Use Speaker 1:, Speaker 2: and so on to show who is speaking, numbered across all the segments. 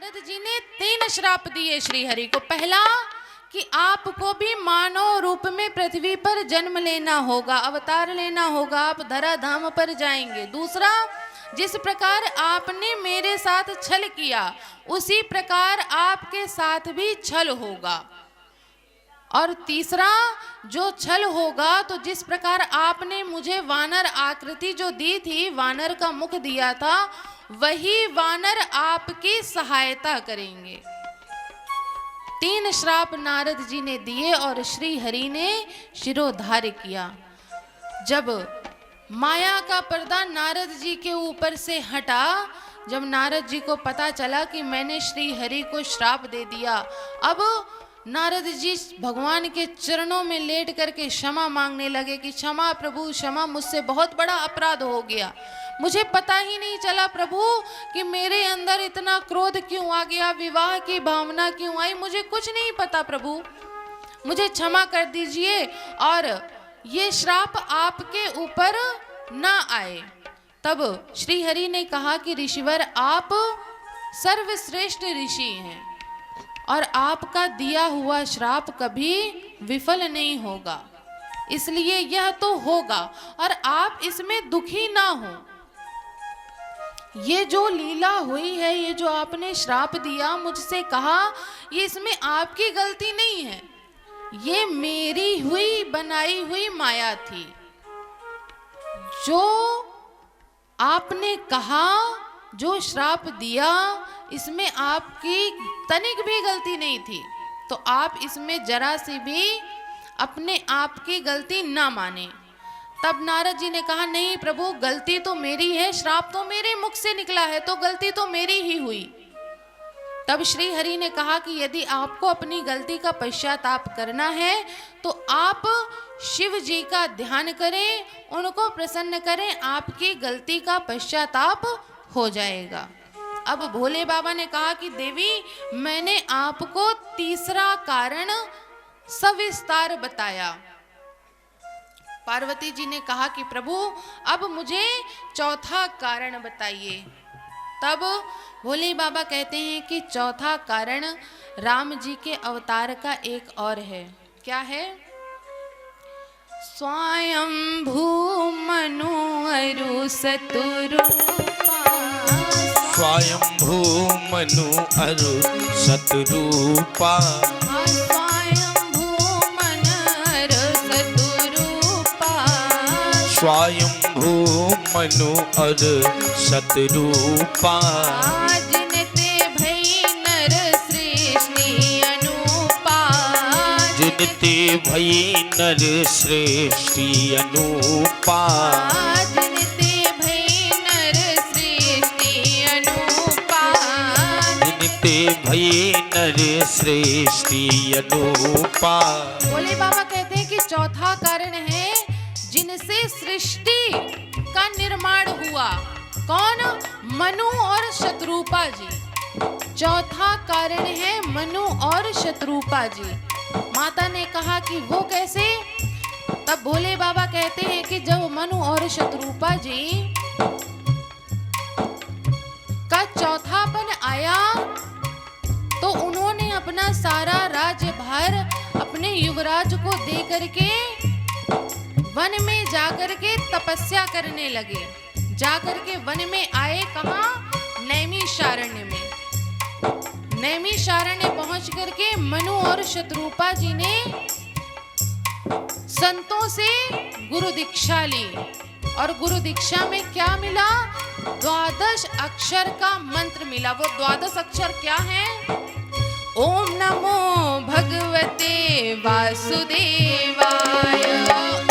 Speaker 1: नारद जी ने 3 श्राप दिए श्री हरि को। पहला कि आपको भी मानव रूप में पृथ्वी पर जन्म लेना होगा, अवतार लेना होगा, आप धरा धाम पर जाएंगे। दूसरा, जिस प्रकार आपने मेरे साथ छल किया उसी प्रकार आपके साथ भी छल होगा। और तीसरा, जो छल होगा तो जिस प्रकार आपने मुझे वानर आकृति जो दी थी, वानर का मुख दिया था, वही वानर आपकी सहायता करेंगे। 3 श्राप नारद जी ने दिए और श्री हरि ने शिरोधार्य किया। जब माया का पर्दा नारद जी के ऊपर से हटा, जब नारद जी को पता चला कि मैंने श्री हरि को श्राप दे दिया, अब नारद जी भगवान के चरणों में लेट करके क्षमा मांगने लगे कि क्षमा प्रभु क्षमा, मुझसे बहुत बड़ा अपराध हो गया, मुझे पता ही नहीं चला प्रभु कि मेरे अंदर इतना क्रोध क्यों आ गया, विवाह की भावना क्यों आई, मुझे कुछ नहीं पता प्रभु, मुझे क्षमा कर दीजिए और ये श्राप आपके ऊपर ना आए। तब श्री हरि ने कहा कि ऋषिवर, आप सर्वश्रेष्ठ ऋषि हैं और आपका दिया हुआ श्राप कभी विफल नहीं होगा, इसलिए यह तो होगा और आप इसमें दुखी ना हो। ये जो लीला हुई है, ये जो आपने श्राप दिया, मुझसे कहा, ये इसमें आपकी गलती नहीं है, ये मेरी हुई बनाई हुई माया थी। जो आपने कहा, जो श्राप दिया, इसमें आपकी तनिक भी गलती नहीं थी, तो आप इसमें जरा सी भी अपने आप की गलती ना माने। तब नारद जी ने कहा, नहीं प्रभु, गलती तो मेरी है, श्राप तो मेरे मुख से निकला है, तो गलती तो मेरी ही हुई। तब श्री हरि ने कहा कि यदि आपको अपनी गलती का पश्चाताप करना है तो आप शिव जी का ध्यान करें, उनको प्रसन्न करें, आपकी गलती का पश्चाताप हो जाएगा। अब भोले बाबा ने कहा कि देवी, मैंने आपको तीसरा कारण सविस्तार बताया। पार्वती जी ने कहा कि प्रभु, अब मुझे चौथा कारण बताइए। तब भोले बाबा कहते हैं कि चौथा कारण राम जी के अवतार का एक और है। क्या है? स्वयंभू मनु अरु सतरूपा,
Speaker 2: स्वयंभू मनु अरु सतरूपा,
Speaker 1: स्वयंभू मन अरु सतरूपा,
Speaker 2: स्वयंभू मनु अरु सतरूपा,
Speaker 1: जिनते भई नर सृष्टि अनुपा,
Speaker 2: जिनते भई नर सृष्टि अनुपा,
Speaker 1: जिनते भई नर सृष्टि अनुपा,
Speaker 2: जिनते भई नर सृष्टि अनुपा।
Speaker 1: भोले बाबा कहते हैं कि चौथा कारण है जिनसे सृष्टि का निर्माण हुआ। कौन? मनु और शत्रुपा जी। चौथा कारण है मनु और शत्रुपा जी। माता ने कहा कि वो कैसे? तब भोले बाबा कहते हैं कि जब मनु और शत्रुपा जी का चौथापन आया तो उन्होंने अपना सारा राज्यभार अपने युवराज को दे करके वन में जाकर के तपस्या करने लगे। जाकर के वन में आए, कहाँ? नैमिषारण्य में। नैमिषारण्य पहुंच करके मनु और शत्रुपा जी ने संतों से गुरु दीक्षा ली और गुरु दीक्षा में क्या मिला? 12 अक्षर का मंत्र मिला। वो 12 अक्षर क्या है? ओम नमो भगवते वासुदेवाय,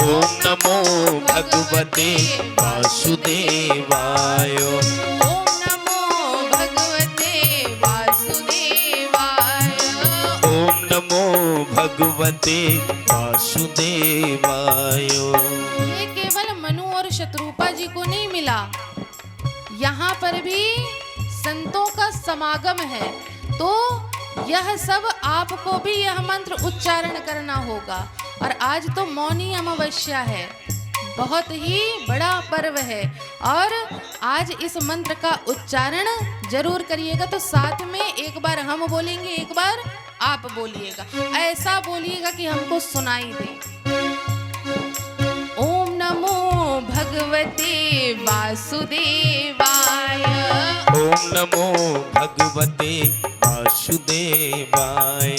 Speaker 2: ओम नमो भगवते वासुदेवाय,
Speaker 1: ओम नमो भगवते वासुदेवाय,
Speaker 2: ओम नमो भगवते वासुदेवाय।
Speaker 1: ये केवल मनु और शत्रुपा जी को नहीं मिला, यहाँ पर भी संतों का समागम है, तो यह सब आपको भी यह मंत्र उच्चारण करना होगा। और आज तो मौनी अमावस्या है, बहुत ही बड़ा पर्व है और आज इस मंत्र का उच्चारण जरूर करिएगा। तो साथ में एक बार हम बोलेंगे, एक बार आप बोलिएगा। ऐसा बोलिएगा कि हमको सुनाई दे। ओम नमो भगवते वासुदेवाय।
Speaker 2: ओम नमो भगवते वासुदेवाय।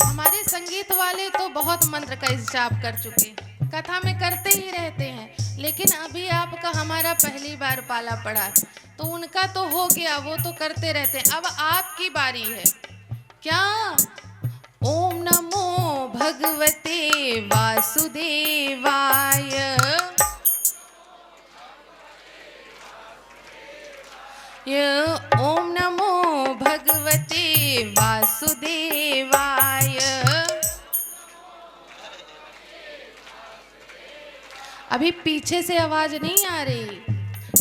Speaker 1: हमारे संगीत वाले तो बहुत मंत्र का जाप कर चुके, कथा में करते ही रहते हैं, लेकिन अभी आपका हमारा पहली बार पाला पड़ा है, तो उनका तो हो गया, वो तो करते रहते हैं। अब आपकी बारी है। क्या? ओम नमो भगवते वासुदेवाय। ओम नमो भगवते वासुदेवाय। अभी पीछे से आवाज नहीं आ रही,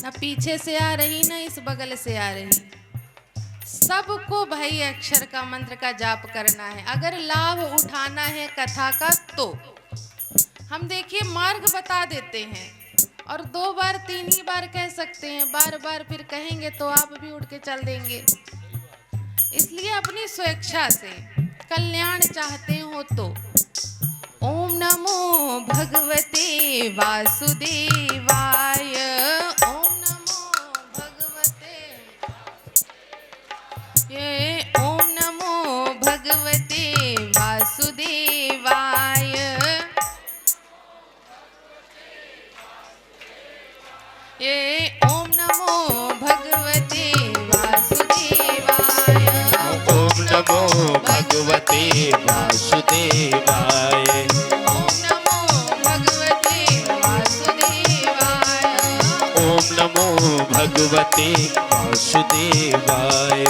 Speaker 1: ना पीछे से आ रही, ना इस बगल से आ रही। सबको भाई अक्षर का मंत्र का जाप करना है। अगर लाभ उठाना है कथा का तो हम देखिए मार्ग बता देते हैं, और 2 बार 3 ही बार कह सकते हैं, बार बार फिर कहेंगे तो आप भी उठ के चल देंगे। इसलिए अपनी स्वेच्छा से कल्याण चाहते हो तो ओम नमो भगवते वासुदेवाय। ओम नमो भगवते, ओम नमो भगवते वासुदेवाय। ओम नमो भगवते वासुदेवाय।
Speaker 2: ओम नमो भगवते वासुदेवाय।
Speaker 1: ओम नमो भगवते वासुदेवाय।
Speaker 2: ओम नमो भगवते वासुदेवाय।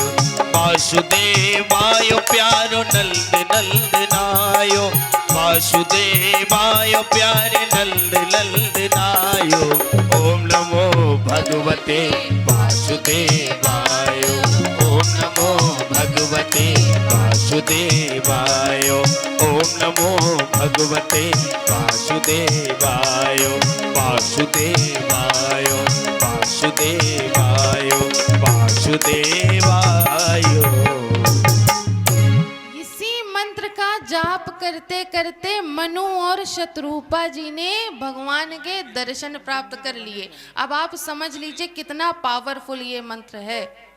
Speaker 2: वासुदेवाय प्यारो नंद नंदनायो। वासुदेवाय प्यारे नंद नंदनायो। ओम नमो भगवते वासुदेवाय। ओम नमो भगवते वासुदेवाय। ओम नमो भगवते वासुदेवाय। वासुदेवाय वासुदेवाय वासुदेवाय।
Speaker 1: इसी मंत्र का जाप करते करते मनु और शत्रुपा जी ने भगवान के दर्शन प्राप्त कर लिए। अब आप समझ लीजिए कितना पावरफुल ये मंत्र है,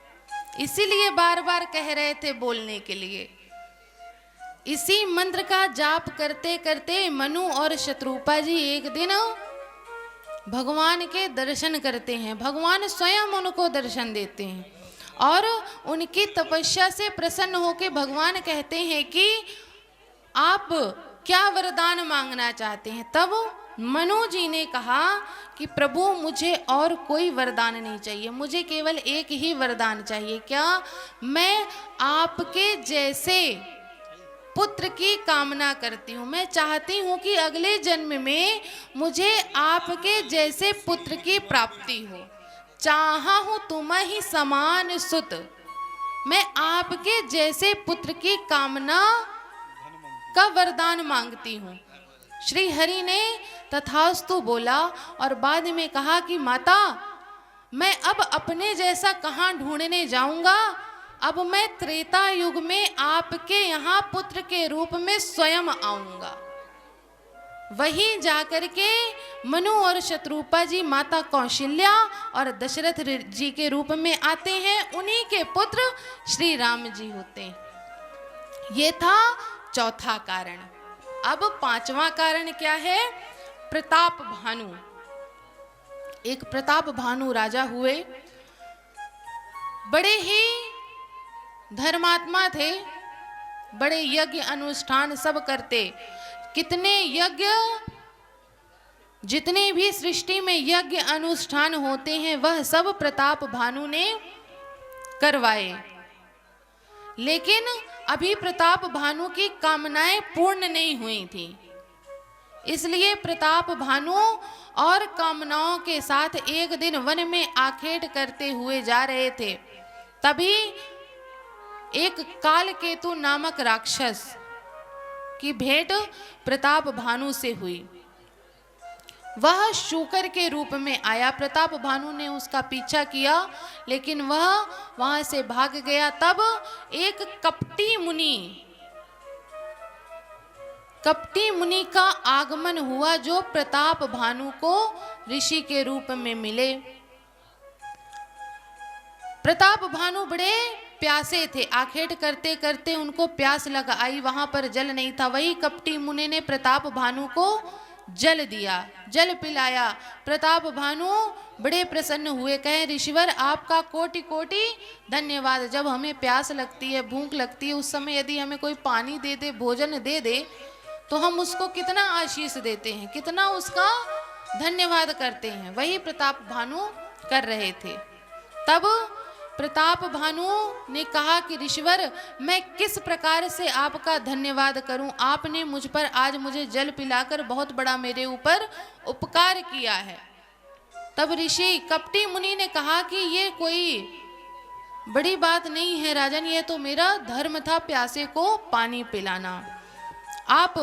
Speaker 1: इसीलिए बार बार कह रहे थे बोलने के लिए। इसी मंत्र का जाप करते करते मनु और शत्रुपा जी एक दिन भगवान के दर्शन करते हैं। भगवान स्वयं उनको दर्शन देते हैं और उनकी तपस्या से प्रसन्न होकर भगवान कहते हैं कि आप क्या वरदान मांगना चाहते हैं। तब मनु जी ने कहा कि प्रभु मुझे और कोई वरदान नहीं चाहिए, मुझे केवल एक ही वरदान चाहिए। क्या? मैं आपके जैसे पुत्र की कामना करती हूँ। मैं चाहती हूँ कि अगले जन्म में मुझे आपके जैसे पुत्र की प्राप्ति हो। चाहा हूँ तुम ही समान सुत। मैं आपके जैसे पुत्र की कामना का वरदान मांगती हूँ। श्री हरि ने तथास्तु बोला और बाद में कहा कि माता, मैं अब अपने जैसा कहाँ ढूंढने जाऊंगा। अब मैं त्रेता युग में आपके यहाँ पुत्र के रूप में स्वयं आऊंगा। वहीं जाकर के मनु और शत्रुपा जी माता कौशल्या और दशरथ जी के रूप में आते हैं। उन्हीं के पुत्र श्री राम जी होते हैं। ये था चौथा कारण। अब 5वां कारण क्या है? प्रताप भानु। एक प्रताप भानु राजा हुए, बड़े ही धर्मात्मा थे, बड़े यज्ञ अनुष्ठान सब करते। कितने यज्ञ, जितने भी सृष्टि में यज्ञ अनुष्ठान होते हैं वह सब प्रताप भानु ने करवाए। लेकिन अभी प्रताप भानु की कामनाएं पूर्ण नहीं हुई थी, इसलिए प्रताप भानु और कामनाओं के साथ एक दिन वन में आखेट करते हुए जा रहे थे। तभी एक कालकेतु नामक राक्षस की भेंट प्रताप भानु से हुई। वह शूकर के रूप में आया। प्रताप भानु ने उसका पीछा किया, लेकिन वह वहां से भाग गया। तब एक कपटी मुनि का आगमन हुआ, जो प्रताप भानु को ऋषि के रूप में मिले। प्रताप भानु बड़े प्यासे थे, आखेट करते करते उनको प्यास लग आई, वहां पर जल नहीं था। वही कपटी मुनि ने प्रताप भानु को जल दिया, जल पिलाया। प्रताप भानु बड़े प्रसन्न हुए, कहे ऋषिवर आपका कोटि कोटि धन्यवाद। जब हमें प्यास लगती है, भूख लगती है, उस समय यदि हमें कोई पानी दे दे, भोजन दे दे, तो हम उसको कितना आशीष देते हैं, कितना उसका धन्यवाद करते हैं। वही प्रताप भानु कर रहे थे। तब प्रताप भानु ने कहा कि ऋषिवर मैं किस प्रकार से आपका धन्यवाद करूं, आपने मुझ पर आज मुझे जल पिलाकर बहुत बड़ा मेरे ऊपर उपकार किया है। तब ऋषि कपटी मुनि ने कहा कि ये कोई बड़ी बात नहीं है राजन, ये तो मेरा धर्म था प्यासे को पानी पिलाना। आप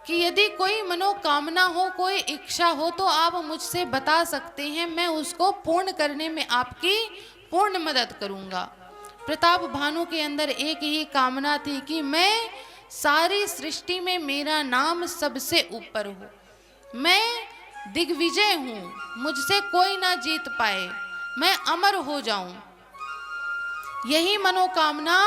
Speaker 1: कि यदि कोई मनोकामना हो, कोई इच्छा हो, तो आप मुझसे बता सकते हैं, मैं उसको पूर्ण करने में आपकी पूर्ण मदद करूंगा। प्रताप भानु के अंदर एक ही कामना थी कि मैं सारी सृष्टि में मेरा नाम सबसे ऊपर हो, मैं दिग्विजय हूं, मुझसे कोई ना जीत पाए, मैं अमर हो जाऊं। यही मनोकामना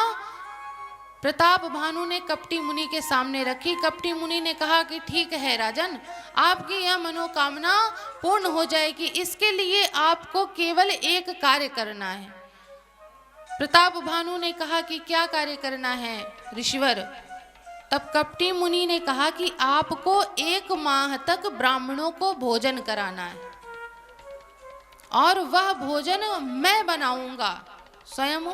Speaker 1: प्रताप भानु ने कपटी मुनि के सामने रखी। कपटी मुनि ने कहा कि ठीक है राजन, आपकी यह मनोकामना पूर्ण हो जाएगी, इसके लिए आपको केवल एक कार्य करना है। प्रताप भानु ने कहा कि क्या कार्य करना है ऋषिवर? तब कपटी मुनि ने कहा कि आपको 1 माह तक ब्राह्मणों को भोजन कराना है, और वह भोजन मैं बनाऊंगा, स्वयं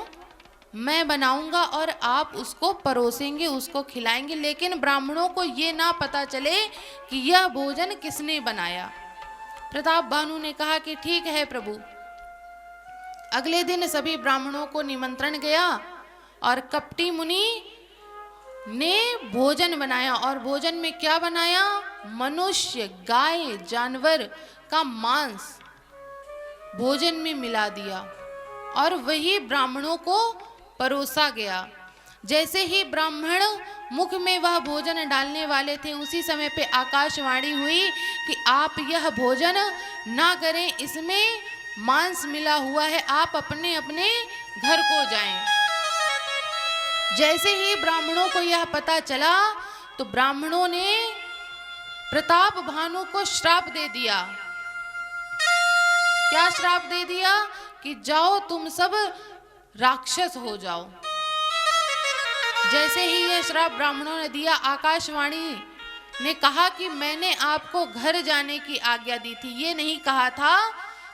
Speaker 1: मैं बनाऊंगा, और आप उसको परोसेंगे, उसको खिलाएंगे, लेकिन ब्राह्मणों को ये ना पता चले कि यह भोजन किसने बनाया। प्रताप भानु ने कहा कि ठीक है प्रभु। अगले दिन सभी ब्राह्मणों को निमंत्रण गया, और कपटी मुनि ने भोजन बनाया। और भोजन में क्या बनाया? मनुष्य, गाय, जानवर का मांस भोजन में मिला दिया, और वही ब्राह्मणों को परोसा गया। जैसे ही ब्राह्मण मुख में वह भोजन डालने वाले थे, उसी समय पे आकाशवाणी हुई कि आप यह भोजन ना करें, इसमें मांस मिला हुआ है, आप अपने अपने घर को जाएं। जैसे ही ब्राह्मणों को यह पता चला, तो ब्राह्मणों ने प्रताप भानु को श्राप दे दिया। क्या श्राप दे दिया? कि जाओ तुम सब राक्षस हो जाओ। जैसे ही यह श्राप ब्राह्मणों ने दिया, आकाशवाणी ने कहा कि मैंने आपको घर जाने की आज्ञा दी थी, ये नहीं कहा था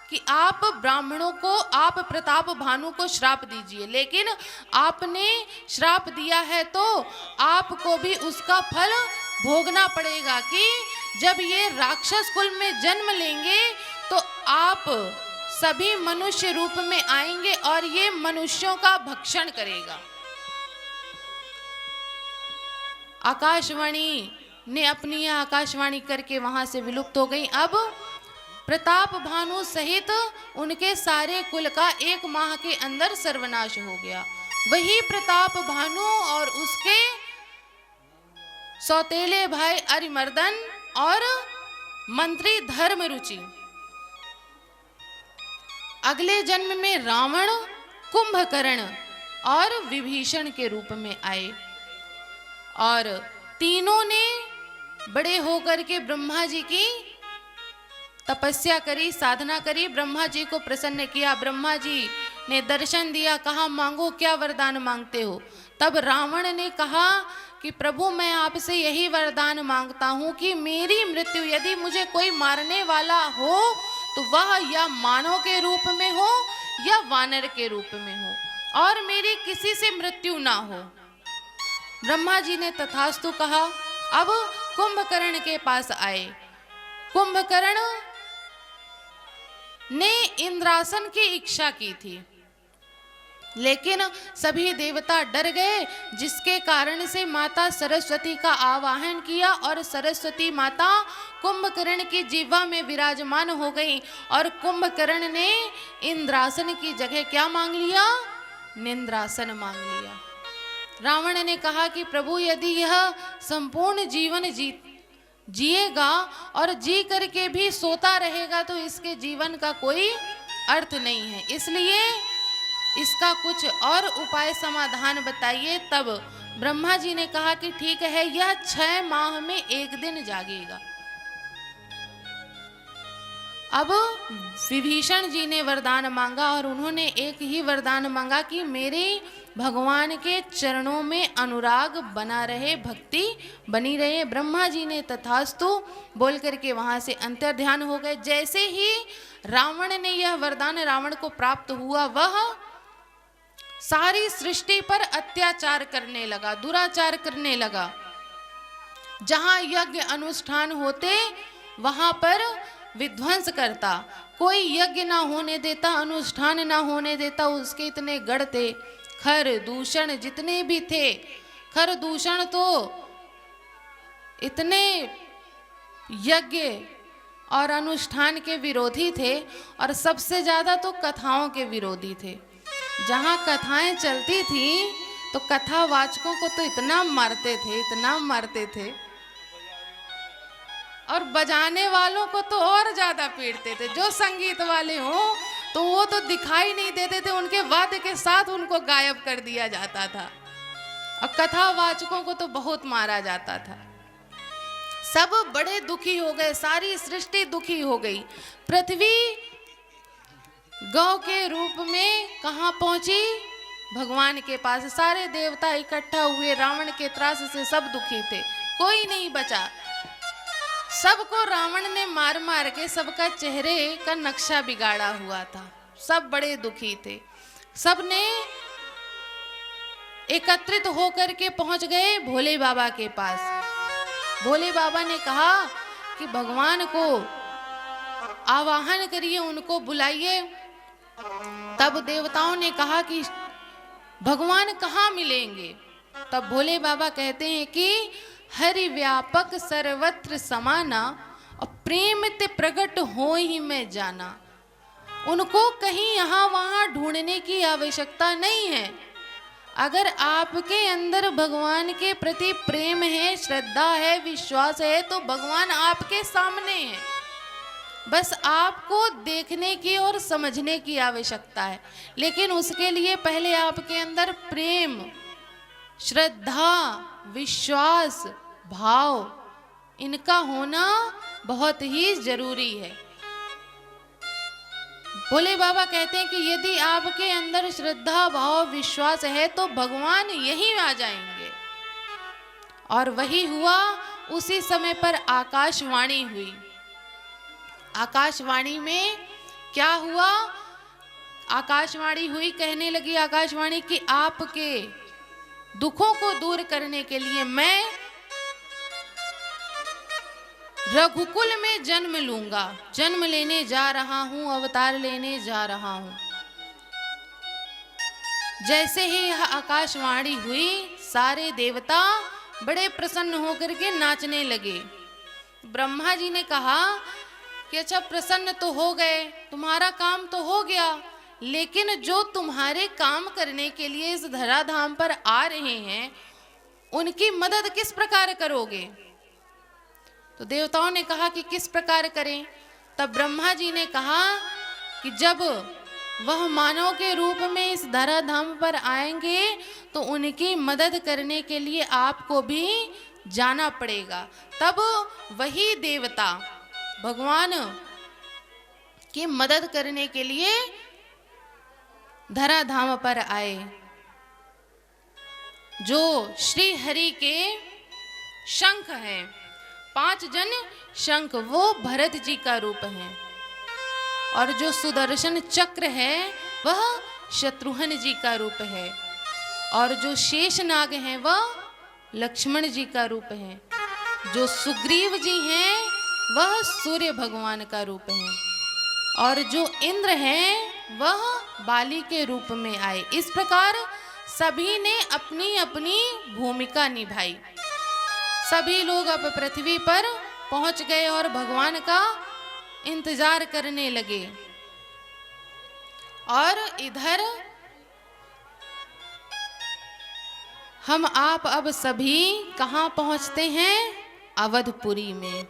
Speaker 1: कि आप ब्राह्मणों को, आप प्रताप भानु को श्राप दीजिए, लेकिन आपने श्राप दिया है तो आपको भी उसका फल भोगना पड़ेगा कि जब ये राक्षस कुल में जन्म लेंगे तो आप सभी मनुष्य रूप में आएंगे और ये मनुष्यों का भक्षण करेगा। आकाशवाणी ने अपनी यह आकाशवाणी करके वहां से विलुप्त हो गई। अब प्रताप भानु सहित उनके सारे कुल का 1 माह के अंदर सर्वनाश हो गया। वही प्रताप भानु और उसके सौतेले भाई अरिमर्दन और मंत्री धर्मरुचि अगले जन्म में रावण, कुंभकर्ण और विभीषण के रूप में आए, और तीनों ने बड़े होकर के ब्रह्मा जी की तपस्या करी, साधना करी, ब्रह्मा जी को प्रसन्न किया। ब्रह्मा जी ने दर्शन दिया, कहा मांगो, क्या वरदान मांगते हो? तब रावण ने कहा कि प्रभु मैं आपसे यही वरदान मांगता हूं कि मेरी मृत्यु, यदि मुझे कोई मारने वाला हो तो वह या मानव के रूप में हो या वानर के रूप में हो, और मेरी किसी से मृत्यु ना हो। ब्रह्मा जी ने तथास्तु कहा। अब कुंभकर्ण के पास आए। कुंभकर्ण ने इंद्रासन की इच्छा की थी, लेकिन सभी देवता डर गए, जिसके कारण से माता सरस्वती का आवाहन किया और सरस्वती माता कुंभकर्ण की जीवा में विराजमान हो गई और कुंभकर्ण ने इंद्रासन की जगह क्या मांग लिया? निंद्रासन मांग लिया। रावण ने कहा कि प्रभु यदि यह संपूर्ण जीवन जिएगा और जी करके भी सोता रहेगा तो इसके जीवन का कोई अर्थ नहीं है, इसलिए इसका कुछ और उपाय समाधान बताइए। तब ब्रह्मा जी ने कहा कि ठीक है, यह 6 माह में एक दिन जागेगा। अब विभीषण जी ने वरदान मांगा और उन्होंने एक ही वरदान मांगा कि मेरे भगवान के चरणों में अनुराग बना रहे, भक्ति बनी रहे। ब्रह्मा जी ने तथास्तु बोल करके वहां से अंतर्ध्यान हो गए। जैसे ही रावण ने यह वरदान रावण को प्राप्त हुआ, वह सारी सृष्टि पर अत्याचार करने लगा, दुराचार करने लगा। जहां यज्ञ अनुष्ठान होते वहां पर विध्वंस करता, कोई यज्ञ ना होने देता, अनुष्ठान ना होने देता। उसके इतने गढ़ थे, खर दूषण जितने भी थे, खर दूषण तो इतने यज्ञ और अनुष्ठान के विरोधी थे और सबसे ज्यादा तो कथाओं के विरोधी थे। जहाँ कथाएं चलती थी तो कथावाचकों को तो इतना मारते थे, इतना मारते थे, और बजाने वालों को तो और ज्यादा पीटते थे। जो संगीत वाले हों तो वो तो दिखाई नहीं देते थे, उनके वाद्य के साथ उनको गायब कर दिया जाता था, और कथावाचकों को तो बहुत मारा जाता था। सब बड़े दुखी हो गए, सारी सृष्टि दुखी हो गई। पृथ्वी गौ के रूप में कहाँ पहुंची? भगवान के पास। सारे देवता इकट्ठा हुए, रावण के त्रास से सब दुखी थे, कोई नहीं बचा। सबको रावण ने मार मार के सबका चेहरे का नक्शा बिगाड़ा हुआ था। सब बड़े दुखी थे। सब ने एकत्रित होकर के पहुंच गए भोले बाबा के पास। भोले बाबा ने कहा कि भगवान को आवाहन करिए, उनको बुलाइए। तब देवताओं ने कहा कि भगवान कहाँ मिलेंगे? तब भोले बाबा कहते हैं कि हरि व्यापक सर्वत्र समाना और प्रेम ते प्रकट हो ही में जाना। उनको कहीं यहाँ वहाँ ढूंढने की आवश्यकता नहीं है। अगर आपके अंदर भगवान के प्रति प्रेम है, श्रद्धा है, विश्वास है, तो भगवान आपके सामने है। बस आपको देखने की और समझने की आवश्यकता है। लेकिन उसके लिए पहले आपके अंदर प्रेम, श्रद्धा, विश्वास, भाव, इनका होना बहुत ही जरूरी है। भोले बाबा कहते हैं कि यदि आपके अंदर श्रद्धा, भाव, विश्वास है तो भगवान यहीं आ जाएंगे। और वही हुआ। उसी समय पर आकाशवाणी हुई। आकाशवाणी में क्या हुआ? आकाशवाणी हुई, कहने लगी आकाशवाणी कि आपके दुखों को दूर करने के लिए मैं रघुकुल में जन्म लूंगा, जन्म लेने जा रहा हूं, अवतार लेने जा रहा हूं। जैसे ही यह आकाशवाणी हुई, सारे देवता बड़े प्रसन्न होकर के नाचने लगे। ब्रह्मा जी ने कहा कि अच्छा, प्रसन्न तो हो गए, तुम्हारा काम तो हो गया, लेकिन जो तुम्हारे काम करने के लिए इस धराधाम पर आ रहे हैं, उनकी मदद किस प्रकार करोगे? तो देवताओं ने कहा कि किस प्रकार करें? तब ब्रह्मा जी ने कहा कि जब वह मानव के रूप में इस धराधाम पर आएंगे तो उनकी मदद करने के लिए आपको भी जाना पड़ेगा। तब वही देवता भगवान की मदद करने के लिए धराधाम पर आए। जो श्री हरि के शंख हैं, 5 जन शंख, वो भरत जी का रूप है। और जो सुदर्शन चक्र है वह शत्रुघ्न जी का रूप है। और जो शेषनाग हैं वह लक्ष्मण जी का रूप है। जो सुग्रीव जी हैं वह सूर्य भगवान का रूप है। और जो इंद्र हैं वह बाली के रूप में आए। इस प्रकार सभी ने अपनी अपनी भूमिका निभाई। सभी लोग अब पृथ्वी पर पहुंच गए और भगवान का इंतजार करने लगे। और इधर हम आप अब सभी कहाँ पहुंचते हैं? अवधपुरी में।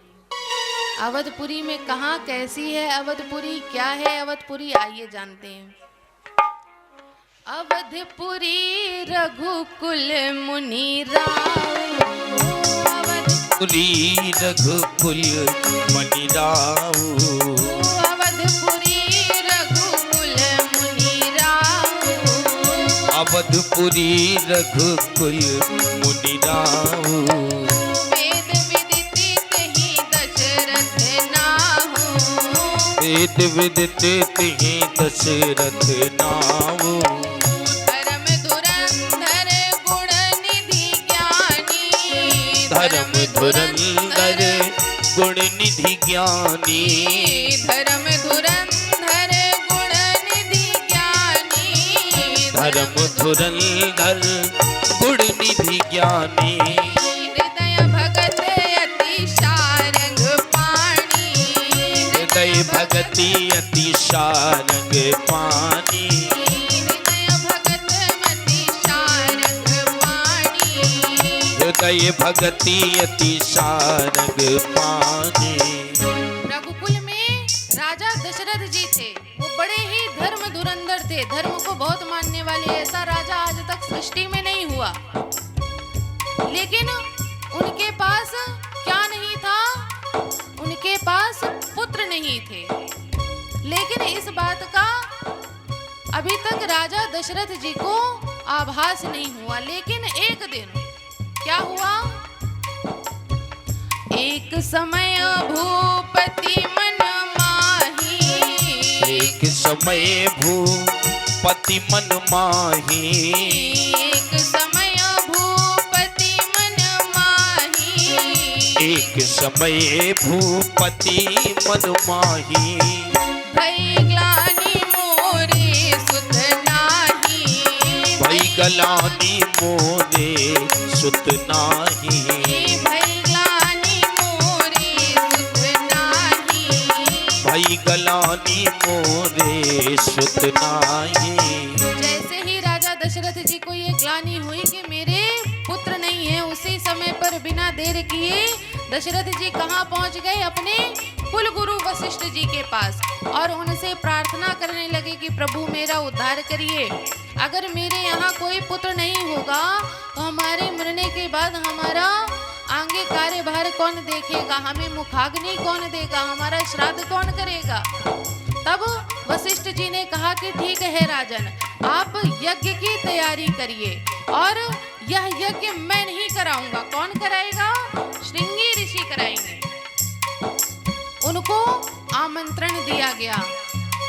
Speaker 1: अवधपुरी में कहाँ, कैसी है अवधपुरी, क्या है अवधपुरी, आइए जानते हैं। अवधपुरी रघुकुल मुनि राव,
Speaker 2: पुरी रघुकुल मणि राव,
Speaker 1: अवधपुरी रघुकुल मुनि राव,
Speaker 2: अवधपुरी रघुकुल मुनि राव,
Speaker 1: वेद विदित ही दशरथ नाहु,
Speaker 2: वेद विदित तिहि दशरथ नाऊ,
Speaker 1: धर्म धुरंधर गुण निधि ज्ञानी,
Speaker 2: धर्म धुरंधर गुण निधि ज्ञानी,
Speaker 1: धर्म धुरंधर गुण निधि ज्ञानी,
Speaker 2: धर्म धुरंधर गुण निधि ज्ञानी,
Speaker 1: हृदय भगत अति सारंग पाणी,
Speaker 2: हृदय भगति अति सारंग पानी,
Speaker 1: हृदय भगत अति सारंग पाणी,
Speaker 2: हृदय भगति अति सारंग पानी।
Speaker 1: रघुकुल में राजा दशरथ जी थे। वो बड़े ही धर्म धुरंधर थे, धर्म को बहुत मानने वाले। ऐसा राजा आज तक सृष्टि में नहीं हुआ। लेकिन उनके पास क्या नहीं था? उनके पास पुत्र नहीं थे। लेकिन इस बात का अभी तक राजा दशरथ जी को आभास नहीं हुआ। लेकिन एक दिन क्या हुआ? एक समय भूपति मन माही,
Speaker 2: एक समय भूपति मन माही,
Speaker 1: एक समय भूपति मन माही,
Speaker 2: एक समय भूपति मन माही,
Speaker 1: भई ग्लानि मोरे सुत नाही,
Speaker 2: भई गलानी मोरे सुत नाही,
Speaker 1: भई ग्लानि मोरे सुत नाही,
Speaker 2: भई गलानी मोरे सुत नाही।
Speaker 1: जैसे ही राजा दशरथ जी को ये ग्लानि हुई कि मेरे पुत्र नहीं है, उसी समय पर बिना देर किए दशरथ जी कहाँ पहुँच गए? अपने कुल गुरु वशिष्ठ जी के पास, और उनसे प्रार्थना करने लगे कि प्रभु मेरा उद्धार करिए। अगर मेरे यहाँ कोई पुत्र नहीं होगा तो हमारे मरने के बाद हमारा आगे कार्यभार कौन देखेगा? हमें मुखाग्नि कौन देगा? हमारा श्राद्ध कौन करेगा? तब वशिष्ठ जी ने कहा कि ठीक है राजन, आप यज्ञ की तैयारी करिए, और यह यज्ञ मैं नहीं कराऊंगा। कौन कराएगा? श्रृंगी ऋषि कराएंगे। उनको आमंत्रण दिया गया।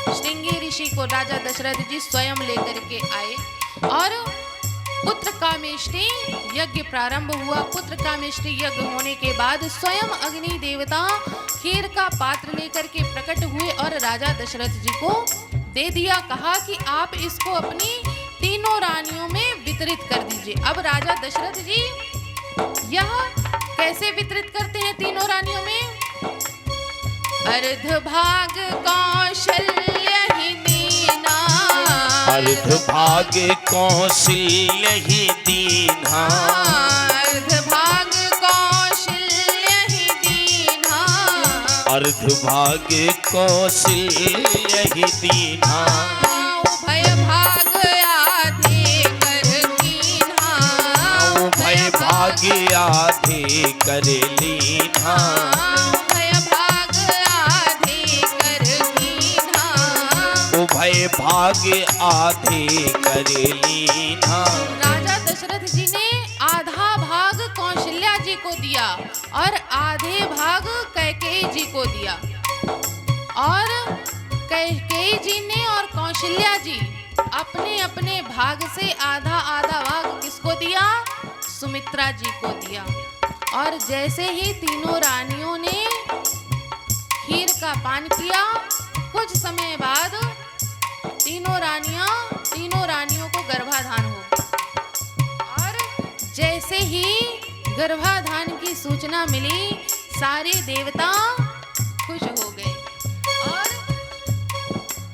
Speaker 1: श्रृंगी ऋषि को राजा दशरथ जी स्वयं लेकर के आए और पुत्र कामेष्टि यज्ञ प्रारंभ हुआ। पुत्र कामेष्टि यज्ञ होने के बाद स्वयं अग्नि देवता खीर का पात्र लेकर के प्रकट हुए और राजा दशरथ जी को दे दिया। कहा कि आप इसको अपनी तीनों रानियों में वितरित कर दीजिए। अब राजा दशरथ जी यह कैसे वितरित करते हैं तीनों रानियों में? अर्ध भाग कौशल्य ही दीना,
Speaker 2: अर्ध भाग कौशल्य ही दीना,
Speaker 1: अर्ध भाग कौशल्य ही दीना,
Speaker 2: अर्ध भाग कौशल्य ही दीना,
Speaker 1: उभय भाग आधे कर कीन्हा,
Speaker 2: उभय भाग आधे कर लीना,
Speaker 1: उभय भाग आधे कर कीन्हा,
Speaker 2: उभय भाग आधे कर लीना।
Speaker 1: राजा दशरथ जी ने आधा भाग कौशल्या जी को दिया और आधे भाग कैकेयी जी को दिया। और कैकेयी जी ने और कौशल्या जी अपने अपने भाग से आधा आधा भाग किसको दिया? सुमित्रा जी को दिया। और जैसे ही तीनों रानियों ने खीर का पान किया, कुछ समय बाद तीनों रानियों को गर्भाधान हो गया। और जैसे ही गर्भाधान की सूचना मिली, सारे देवता खुश हो गए और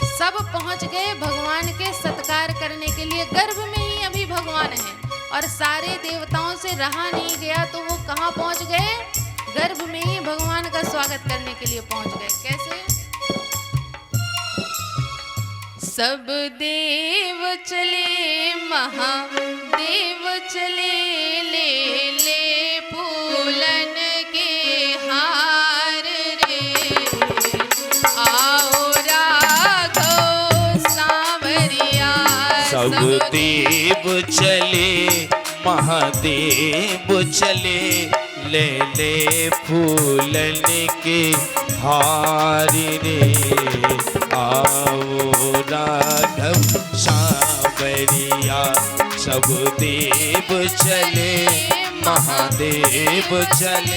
Speaker 1: सब पहुंच गए भगवान के सत्कार करने के लिए। गर्भ में ही अभी भगवान है और सारे देवताओं से रहा नहीं गया, तो वो कहाँ पहुंच गए? गर्भ में ही भगवान का स्वागत करने के लिए पहुंच गए। कैसे? सब देव चले महादेव चले, ले ले फूलन के हार रे, आओ राघव सांवरिया।
Speaker 2: सब देव चले महादेव चले, ले ले फूलन के हार रे, आओ राघव सांवरिया। सब देव चले महादेव चले,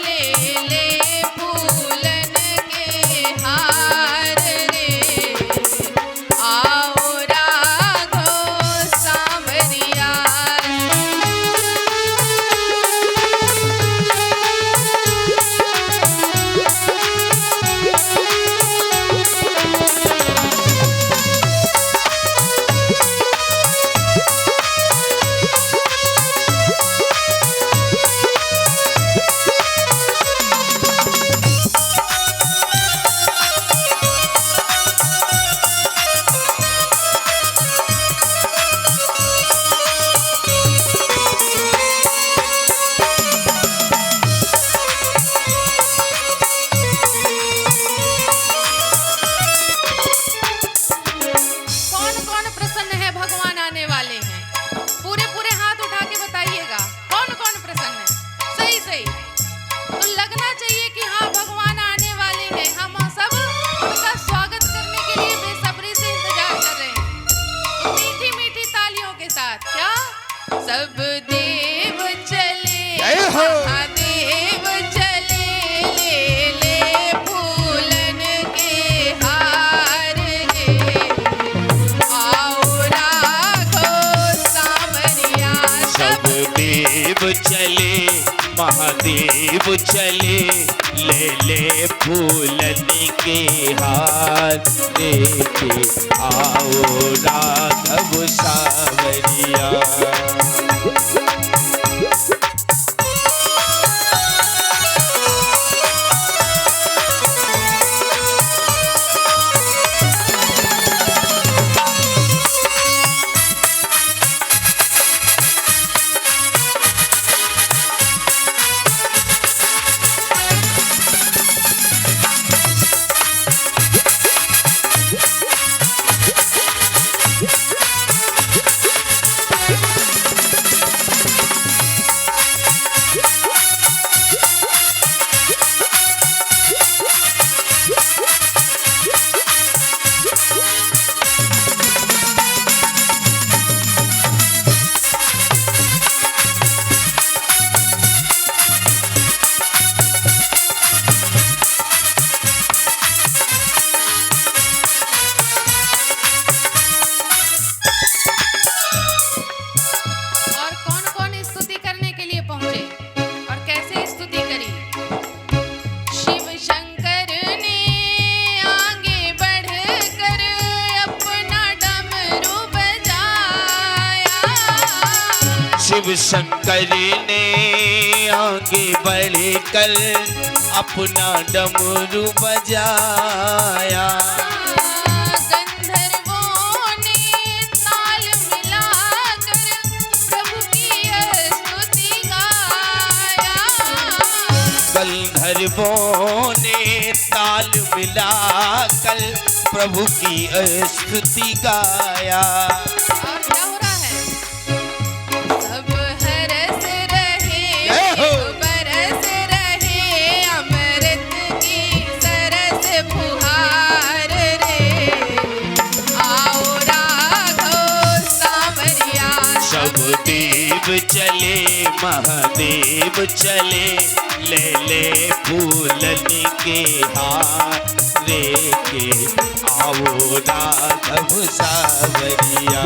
Speaker 1: ले ले फूलन के हार रे, आओ राघव सांवरिया। सब देव चले महादेव चले, ले ले फूलन के हार रे, आओ राघव सांवरिया।
Speaker 2: सब देव चले महादेव चले, ले ले फूलन के हार रे, आओ राघव सांवरिया। शिव शंकर ने आगे बढ़कर अपना डमरू बजाया।
Speaker 1: गंधर्वों ने ताल मिलाकर प्रभु की स्तुति गाया।
Speaker 2: गंधर्वों ने ताल मिलाकर प्रभु की स्तुति गाया।
Speaker 1: और क्या हो रहा है? सब हरस रहे, बरस रहे अमृत की सरस फुहार रे, आओ राघव सांवरिया।
Speaker 2: सब देव चले महादेव चले, ले ले फूलन के हारे के, आओ राघव सावरिया।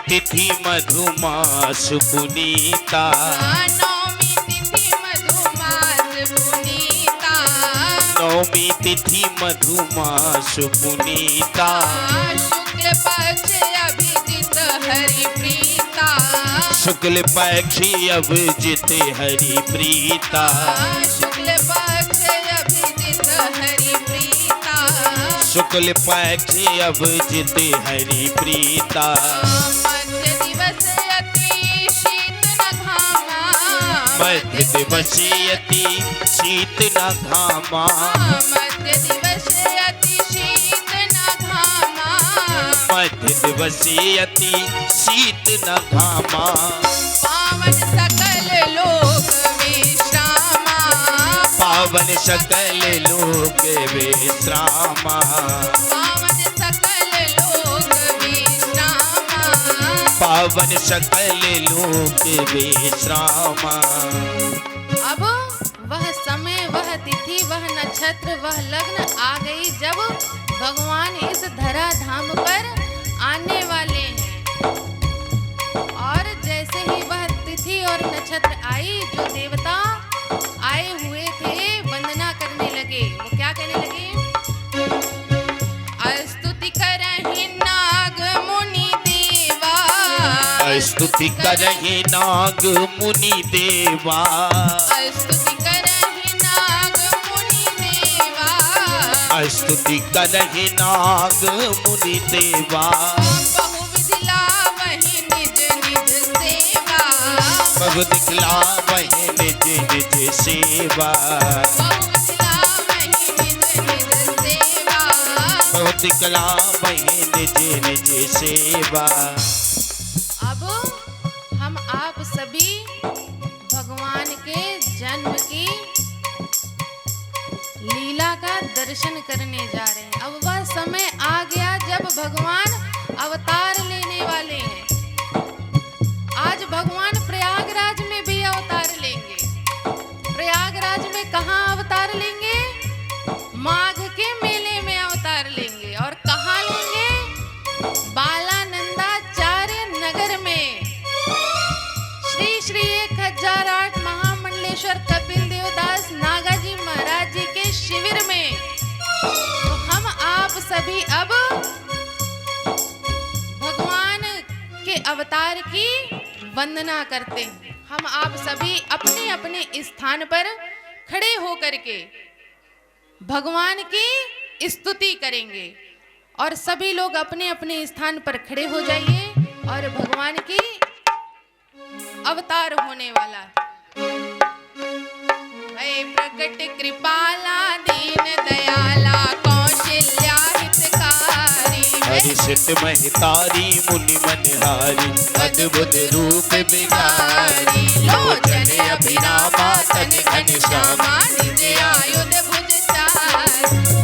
Speaker 2: तिथि मधुमास पुनीता,
Speaker 1: नौमी तिथि मधुमास पुनीता,
Speaker 2: नौमी तिथि मधुमास पुनीता,
Speaker 1: शुक्ल पक्ष अभिजित हरि प्रीता,
Speaker 2: शुक्ल पक्षी अभिजित हरि प्रीता,
Speaker 1: शुक्ल पक्ष अभिजित हरि प्रीता,
Speaker 2: शुक्ल पक्षी अभिजित हरि प्रीता,
Speaker 1: मध्य दिवस अति शीत न घामा,
Speaker 2: मध्य दिवस अति शीत न घामा,
Speaker 1: मध्य दिवस अति शीत न घामा,
Speaker 2: मध्य दिवस अति शीत न घामा,
Speaker 1: पावन सकल लोक विश्रामा,
Speaker 2: पावन सकल लोक विश्रामा,
Speaker 1: पावन सकल लोक विश्रामा,
Speaker 2: पावन सकल लोक विश्रामा।
Speaker 1: अब वह समय, वह तिथि, वह नक्षत्र, वह लग्न आ गई जब भगवान इस धरा धाम पर आने वाले हैं। और जैसे ही वह तिथि और नक्षत्र आई, जो देवता आए हुए थे वंदना करने लगे। वो क्या कहने लगे? स्तुति करहि नाग मुनि देवा,
Speaker 2: स्तुति करहि नाग मुनि देवा,
Speaker 1: स्तुति करहि नाग मुनि देवा,
Speaker 2: स्तुति करहि नाग मुनि देवा,
Speaker 1: बहुविध लावहि निज निज सेवा,
Speaker 2: बहुविध लावहि निज निज सेवा,
Speaker 1: बहुविध लावहि निज निज सेवा।
Speaker 2: बहुविध लावहि निज निज सेवा।
Speaker 1: अब हम आप सभी भगवान के जन्म की लीला का दर्शन करने जा रहे हैं। अब वह समय आ गया जब भगवान अवतार लेने वाले हैं। आज भगवान प्रयागराज में भी अवतार लेंगे। प्रयागराज में कहाँ अवतार लेंगे? माघ के मेले में अवतार लेंगे। और कहाँ लेंगे? बालानंदाचार्य नगर में श्री श्री 1008 महामंडलेश्वर कपिल देवदास नागाजी महाराज जी के शिविर में। तो हम आप सभी अब भगवान के अवतार की वंदना करते हैं। हम आप सभी अपने अपने स्थान पर खड़े होकर के भगवान की स्तुति करेंगे। और सभी लोग अपने अपने स्थान पर खड़े हो जाइए और भगवान की अवतार होने वाला है। भय प्रकट कृपाला दीन दयाला कौशल्या हितकारी।
Speaker 2: हर्षित महितारी मुनि मनहारी अद्भुत रूप बिहारी।
Speaker 1: लोचन अभिरामा तन घनश्यामा निज आयुध भुज चार।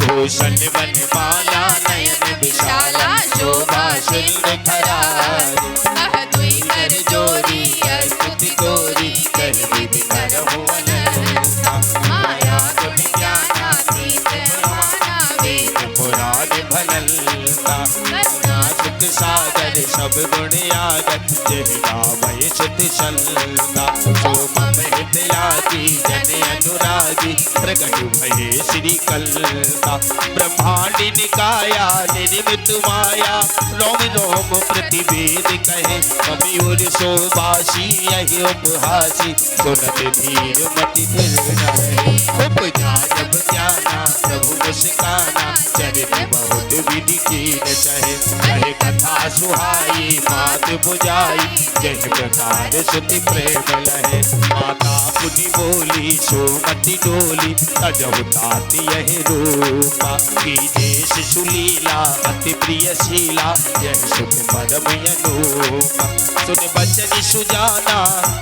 Speaker 2: भूषण वनमाला नयन विशाला शोभा सुंदर करारी।
Speaker 1: कह दुई कर जोरी
Speaker 2: स्तुति गोरी कह विधि करहु अनंता।
Speaker 1: माया गुण ज्ञानातीत महाना वेद
Speaker 2: पुराण भनलता।
Speaker 1: करुणा
Speaker 2: सुख सागर सब गुण आगर जय गावै सुधि सलता। सो मम हित लागी जन अनुरागी प्रगट भये श्री कलता। ब्रह्मांड निकाया निर्मित माया रोम रोम प्रतिवेद कहे। मयूर शोभासी यही उपहासी सुनत धीर मति धीर न रहे। उपजा जब ज्ञाना प्रभु मुस्काना चरित बहुत विधि कीन चाहे। कहे कथा सुहाई मात बुझाई जय प्रकार सुति प्रेम लहे। माता पुनि बोली सोमति डोली तजहु तात यही रूपा। कीजे शिशुलीला अति प्रिय शीला यह सुख परम अनुपा। सुन बचन सुजाना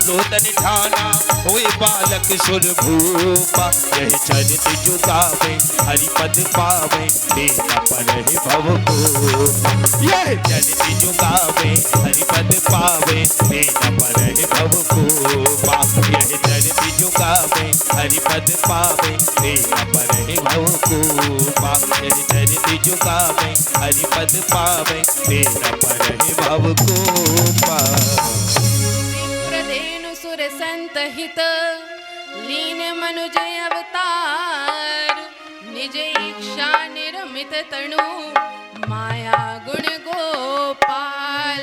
Speaker 2: रोदन ठाना होए बालक सुर भूपा। यह चरित जुगावे हरिपद पावे देना परहि भव कोपा। यह चरित जुगावे हरिपद पावे देना परहि भव कोपा। यह चरित जुगावे हरिपद पावे देना परहि भव कोपा। यह चरित जुगावे हरिपद पावे देना परहि भव कोपा।
Speaker 1: धेनु सुर संत हित लीन मनुज अवतार। निज इच्छा निर्मित तनु माया गुण गोपाल।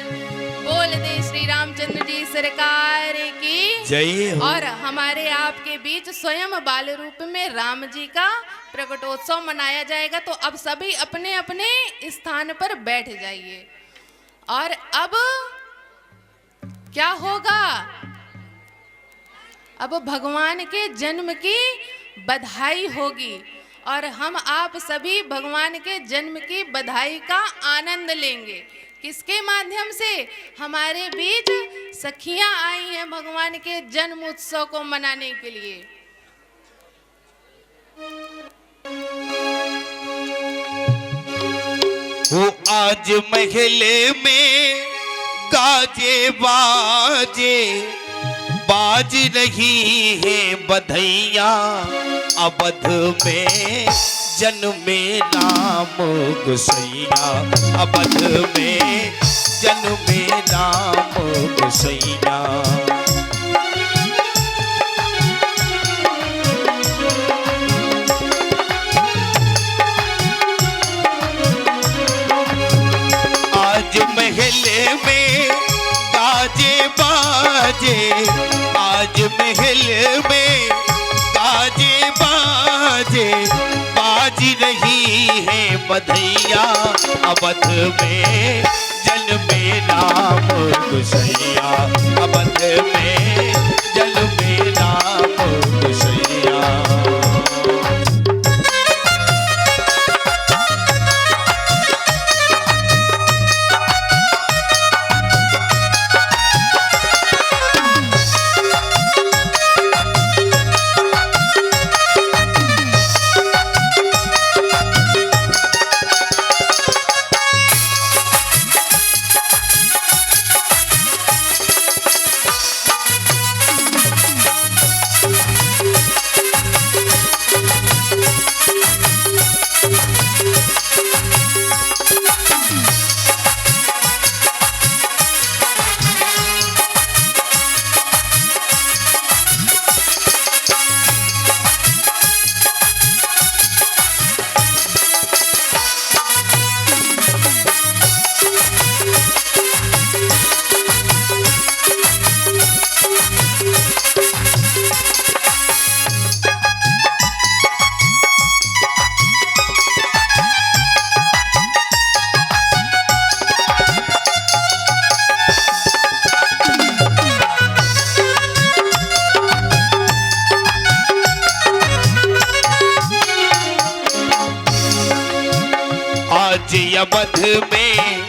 Speaker 1: बोल दे श्री रामचंद्र जी सरकार की
Speaker 2: जय हो।
Speaker 1: और हमारे आपके बीच स्वयं बाल रूप में राम जी का प्रकटोत्सव मनाया जाएगा। तो अब सभी अपने अपने स्थान पर बैठ जाइए। और अब क्या होगा? अब भगवान के जन्म की बधाई होगी और हम आप सभी भगवान के जन्म की बधाई का आनंद लेंगे। किसके माध्यम से? हमारे बीच सखियां आई हैं भगवान के जन्म उत्सव को मनाने के लिए।
Speaker 2: वो आज महले में गाजे बाजे बाज रही है बधैया। अवध में जन्मे राम गोसैया। अवध में जन्मे राम गोसैया। आज महले में गाजे बाजे। आज महल में गाजे बाजे बाज रही है बधैया। अवध में जन्मे राम गोसैया। अवध में जन्मे राम गोसैया। अवध में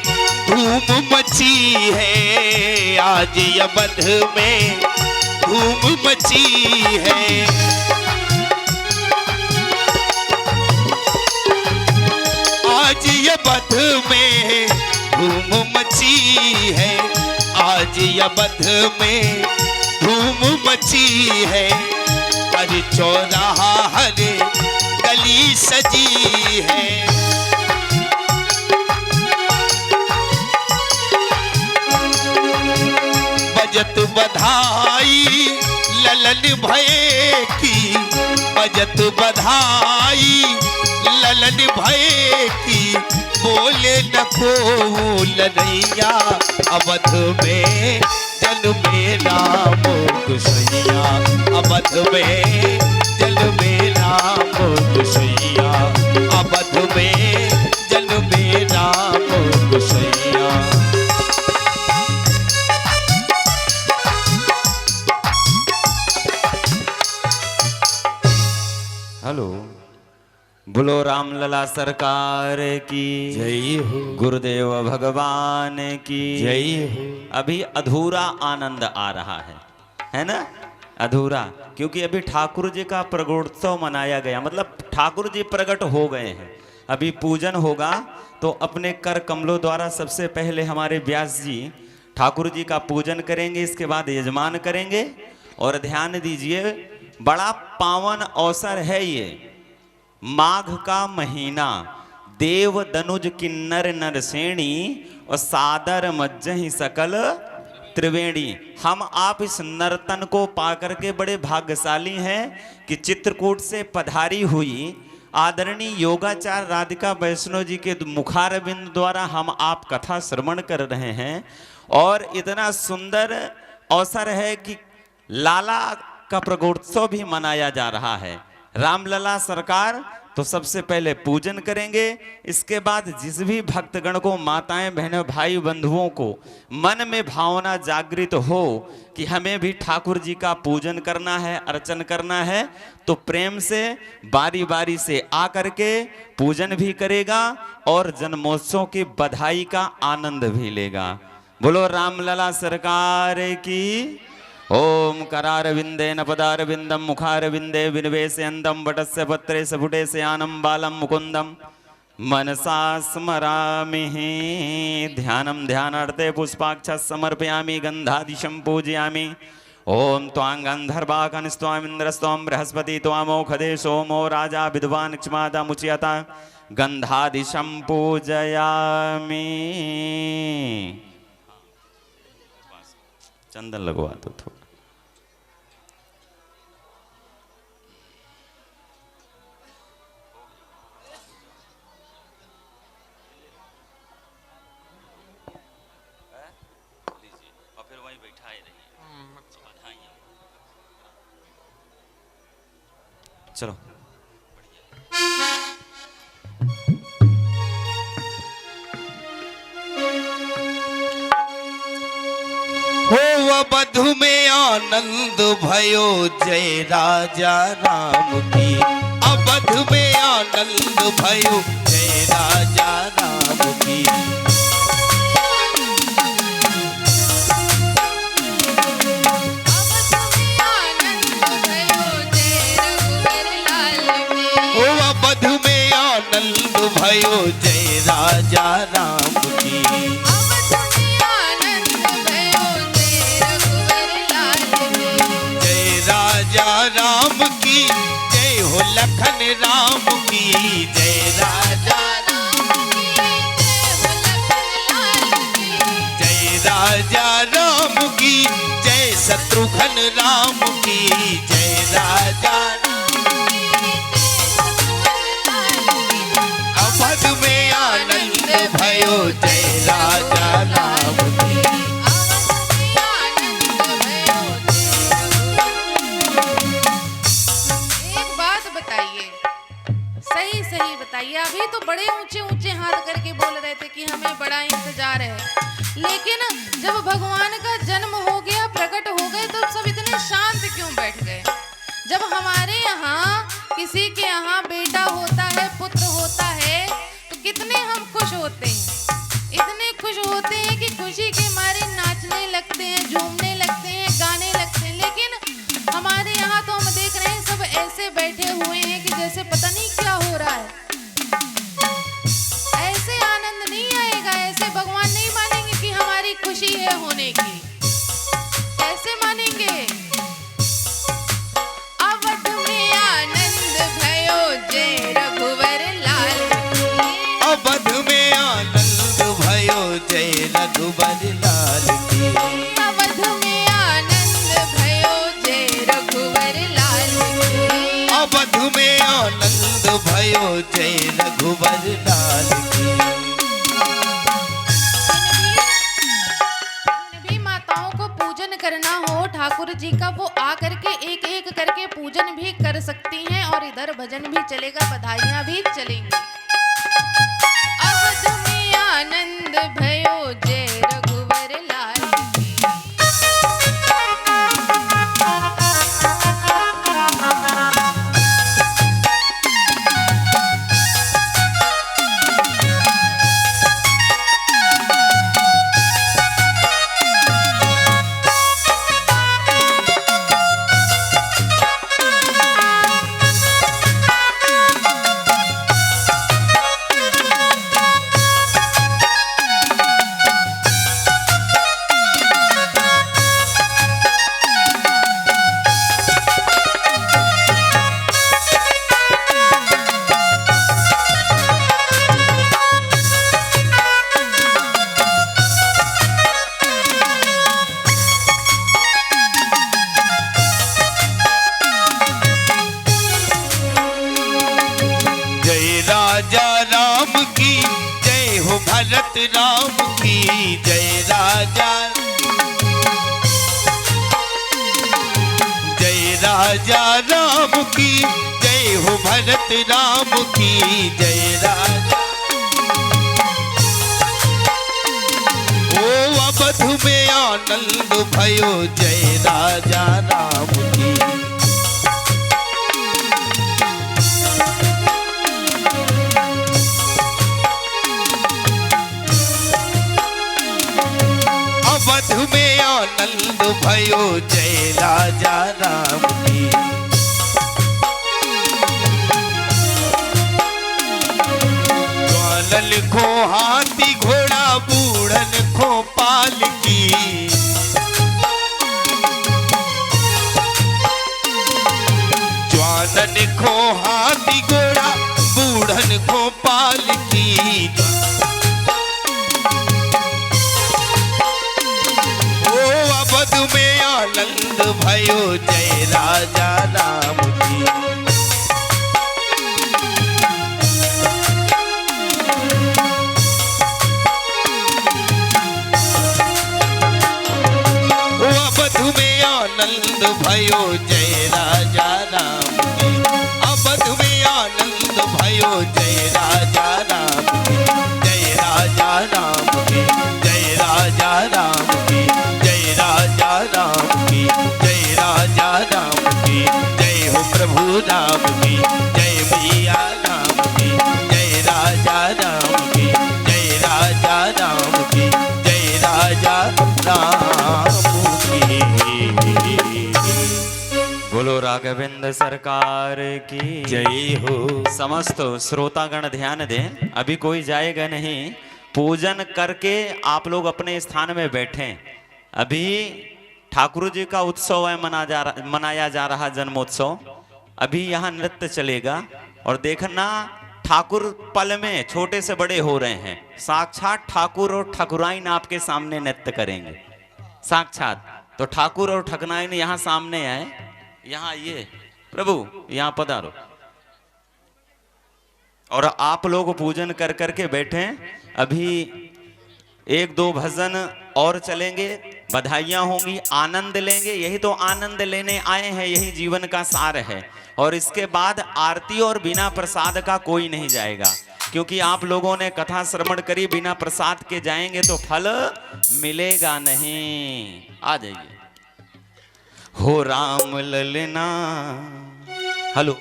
Speaker 2: धूम मची है, आज अवध में धूम मची है। आज अवध में धूम मची है, आज अवध में धूम मची है। हर चौराहा हर गली सजी है। बजत बधाई ललन भये की, बजत बधाई ललन भये की, बोले न को लनैया अवध में जन्मे राम गोसैया, अवध में जन्मे राम गोसैया, अवध में जन्मे राम गोसैया।
Speaker 3: हेलो, बोलो राम लला सरकार की
Speaker 2: जय हो,
Speaker 3: गुरुदेव भगवान की
Speaker 2: जय हो।
Speaker 3: अभी अधूरा आनंद आ रहा है ना? अधूरा, क्योंकि अभी ठाकुर जी का प्रगटोत्सव मनाया गया, मतलब ठाकुर जी प्रकट हो गए हैं। अभी पूजन होगा तो अपने कर कमलों द्वारा सबसे पहले हमारे व्यास जी ठाकुर जी का पूजन करेंगे, इसके बाद यजमान करेंगे। और ध्यान दीजिए, बड़ा पावन अवसर है ये, माघ का महीना, देव दनुज किन्नर नरसेणी और सादर मज्जहि सकल त्रिवेणी। हम आप इस नर्तन को पाकर के बड़े भाग्यशाली हैं कि चित्रकूट से पधारी हुई आदरणीय योगाचार्य राधिका वैष्णव जी के मुखारबिंद द्वारा हम आप कथा श्रवण कर रहे हैं। और इतना सुंदर अवसर है कि लाला का प्रगटोत्सव भी मनाया जा रहा है। रामलला सरकार तो सबसे पहले पूजन करेंगे, इसके बाद जिस भी भक्तगण को, माताएं बहनों भाई बंधुओं को मन में भावना जागृत हो कि हमें भी ठाकुर जी का पूजन करना है, अर्चन करना है, तो प्रेम से बारी बारी से आकर के पूजन भी करेगा और जन्मोत्सव की बधाई का आनंद भी लेगा। बोलो रामलला सरकार की। ओम करारविंदेन पदारविंदम मुखारविंदे विनिवेशयन्तं वटस्य पत्रे सपुटे स्यानं बालं मुकुन्दं मनसा स्मरामि। ध्यानं ध्यानार्थे पुष्पाक्षः समर्पयामि, गन्धादिशं पूजयामि। ओम त्वां गन्धर्वाकनिस्त्वामिन्द्रस्त्वं बृहस्पति त्वामोखदे सोमो राजा विद्वान् क्षमादा मुच्यता, गन्धादिशं पूजयामि। चंदन लगवा दो थोड़ा। और फिर वहीं बैठाए रहिए। चलो
Speaker 2: हो अवध में आनंद भयो जय राजा राम की, अवध में आनंद भयो जय राजा राम की। हो अवध में आनंद भयो जय राजा राम की। राम की जय हो, लखन राम की जय, राजा जय राजा राम की जय, शत्रुघ्न राम की जय, राजा अवध में आनंद भयो जय राजा राम की।
Speaker 1: सही बताइए, अभी तो बड़े ऊंचे ऊंचे हाथ करके बोल रहे थे कि हमें बड़ा इंतजार है, लेकिन जब भगवान का जन्म हो गया, प्रकट हो गए, तो सब इतने शांत क्यों बैठ गए? जब हमारे यहाँ किसी के यहाँ बेटा होता है, पुत्र होता है, तो कितने हम खुश होते हैं, इतने खुश होते हैं कि खुशी के मारे नाचने लगते हैं, झूमने लगते हैं, गाने लगते हैं। लेकिन हमारे यहाँ तो हम देख रहे हैं सब ऐसे बैठे हुए हैं कि जैसे पता नहीं क्या हो रहा है। ऐसे आनंद नहीं आएगा, ऐसे भगवान नहीं मानेंगे कि हमारी खुशी है होने की। कैसे मानेंगे? अवध में आनंद भयो जय रघुवर लाल की।
Speaker 2: अवध में आनंद भयो जय रघुवर लाल की।
Speaker 1: अवध में आनंद भयो जय रघुवर लाल की।
Speaker 2: अवध में आनंद भयो जय रघुवर लाल की।
Speaker 1: जिन भी माताओं को पूजन करना हो ठाकुर जी का, वो आकर के एक एक करके पूजन भी कर सकती हैं और इधर भजन भी चलेगा, बधाइयां भी चलेंगी। अवध में आनंद भयो जय रघुवर लाल की।
Speaker 2: राजा राम की जय हो, भरत राम की जय। राजा जय राजा राम की जय हो, भरत राम की जय। राजा ओ अवध में आनंद भयो जय राजा राम की। अवध में आनंद भयो जय राजा राम की। ग्वालन को हाथी घोड़ा, बूढ़न को पालकी। ग्वालन को हाथी घोड़ा, बूढ़न को पालकी। अवध में आनंद भयो जय राजा राम की। अवध में आनंद भयो जय राजा राम की। अवध में आनंद भयो जय राजा राम की। जय राजा राम की, जय राजा राम की, जय राजा राम की, जय राजा राम की। जय हो प्रभु राम की, जय मैया राम की, जय राजा राम की, जय राजा राम की, जय राजा राम की।
Speaker 3: बोलो राघवेंद्र सरकार की
Speaker 2: जय हो।
Speaker 3: समस्त श्रोतागण ध्यान दें, अभी कोई जाएगा नहीं। पूजन करके आप लोग अपने स्थान में बैठें। अभी ठाकुर जी का उत्सव है, मनाया जा रहा जन्मोत्सव। अभी यहाँ नृत्य चलेगा और देखना ठाकुर पल में छोटे से बड़े हो रहे हैं। साक्षात ठाकुर और ठाकुराइन आपके सामने नृत्य करेंगे, साक्षात। तो ठाकुर और ठाकुराइन यहाँ सामने आए, यहाँ आइए प्रभु, यहाँ पधारो। और आप लोग पूजन कर करके बैठे। अभी एक दो भजन और चलेंगे, बधाइयाँ होंगी, आनंद लेंगे। यही तो आनंद लेने आए हैं, यही जीवन का सार है। और इसके बाद आरती और बिना प्रसाद का कोई नहीं जाएगा, क्योंकि आप लोगों ने कथा श्रवण करी, बिना प्रसाद के जाएंगे तो फल मिलेगा नहीं। आ जाइए। हो राम ललना, हेलो,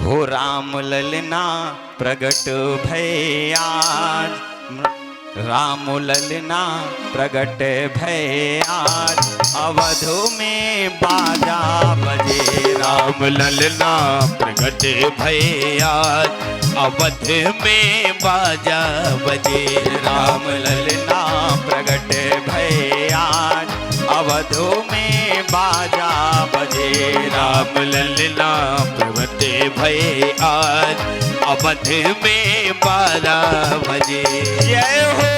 Speaker 3: हो राम ललना प्रगट भय आज, राम ललना प्रगट भय आज, अवध में बाजा बजे।
Speaker 2: राम ललना प्रगट भय आज, अवध में बाजा बजे।
Speaker 3: राम ललना प्रगट भय आज, अवध में बाजा बजे।
Speaker 2: राम ललना प्रगट भय आज, अवध में बाजा बजे।
Speaker 3: जय हो।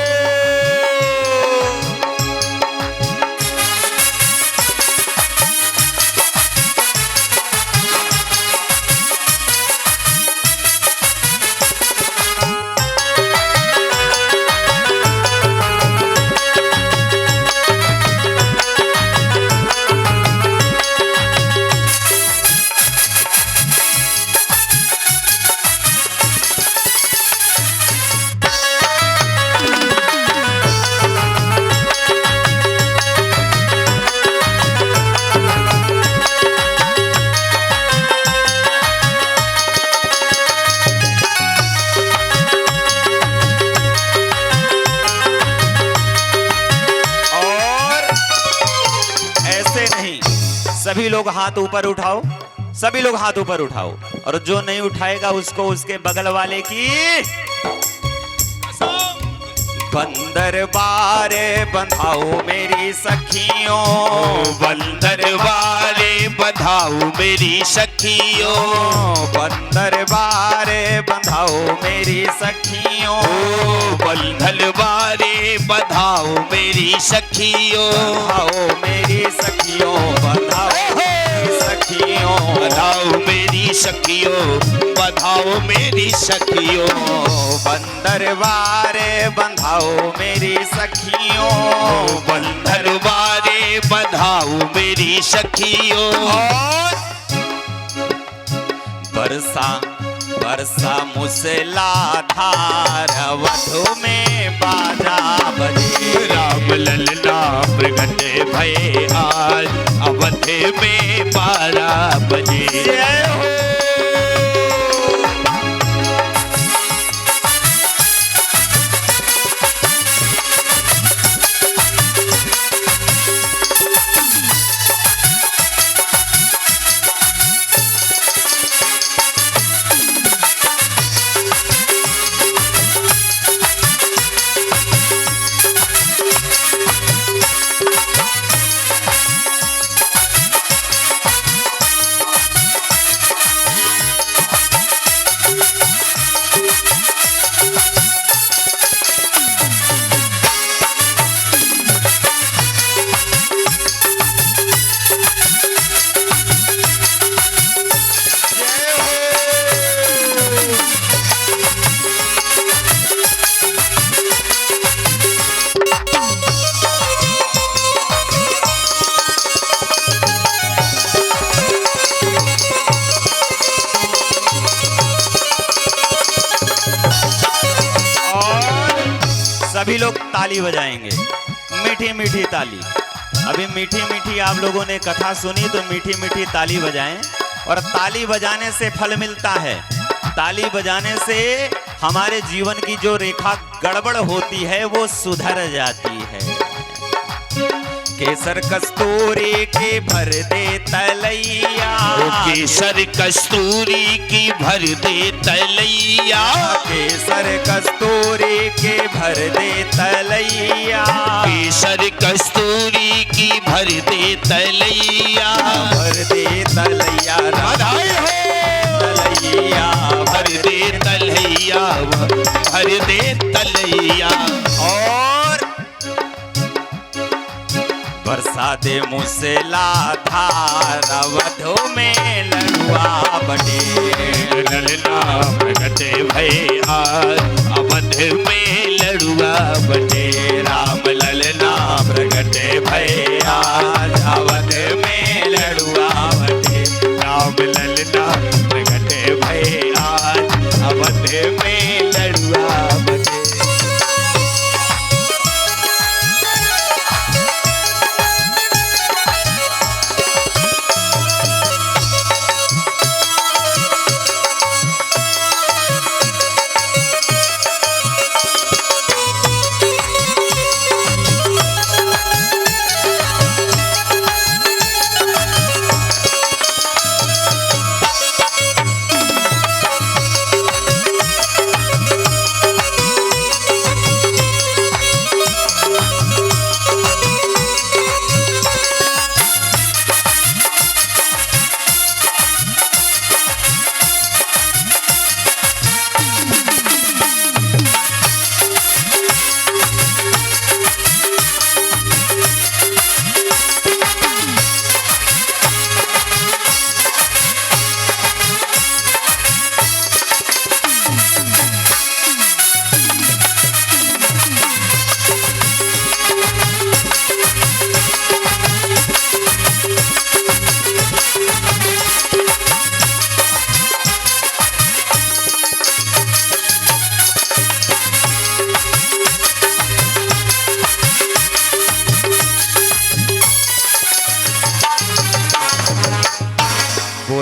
Speaker 3: सभी लोग हाथ ऊपर उठाओ, सभी लोग हाथ ऊपर उठाओ, और जो नहीं उठाएगा उसको उसके बगल वाले की बंदर बारे बंधाओ मेरी सखियों,
Speaker 2: बंदर बारे बंधाओ मेरी सखियों,
Speaker 3: बंदर बारे बंधाओ मेरी सखियों,
Speaker 2: बंधल बारे बंधाओ मेरी सखियों,
Speaker 3: बंधाओ मेरी सखियों, बंधाओ मेरी सखियों,
Speaker 2: बंधाओ मेरी सखियों, बंधाओ मेरी सखियों,
Speaker 3: बंदर बारे बंधाओ मेरी सखियों,
Speaker 2: बंधर बारे बंधाओ मेरी सखियों।
Speaker 3: और बरसा बरसा मूसलाधार अवध में बाजा बजे।
Speaker 2: राम ललना प्रगट भय आज, अवध में 12 बजे।
Speaker 3: जय हो। सभी लोग ताली बजाएंगे, मीठी मीठी ताली। अभी मीठी मीठी आप लोगों ने कथा सुनी तो मीठी मीठी ताली बजाएं, और ताली बजाने से फल मिलता है। ताली बजाने से हमारे जीवन की जो रेखा गड़बड़ होती है वो सुधर जाती है। केसर कस्तूरी की भर दे तलैया,
Speaker 2: केसर कस्तूरी की भर दे तलैया,
Speaker 3: केसर कस्तूरी के भर दे तलैया,
Speaker 2: केसर कस्तूरी की भर दे तलैया,
Speaker 3: भर दे तलैया,
Speaker 2: बधाई हो
Speaker 3: तलैया,
Speaker 2: भर दे तलैया, भर दे तलैया।
Speaker 3: और बरसा दे मूसलाधार अवध में लड़ुआ बटे।
Speaker 2: ललना प्रगट भय आज, अवध में लड़ुआ बटे।
Speaker 3: राम ललना प्रगट भय आज, अवध में लड़ुआ बटे।
Speaker 2: राम ललना प्रगट भय आज, अवध में लड़ुआ बटे।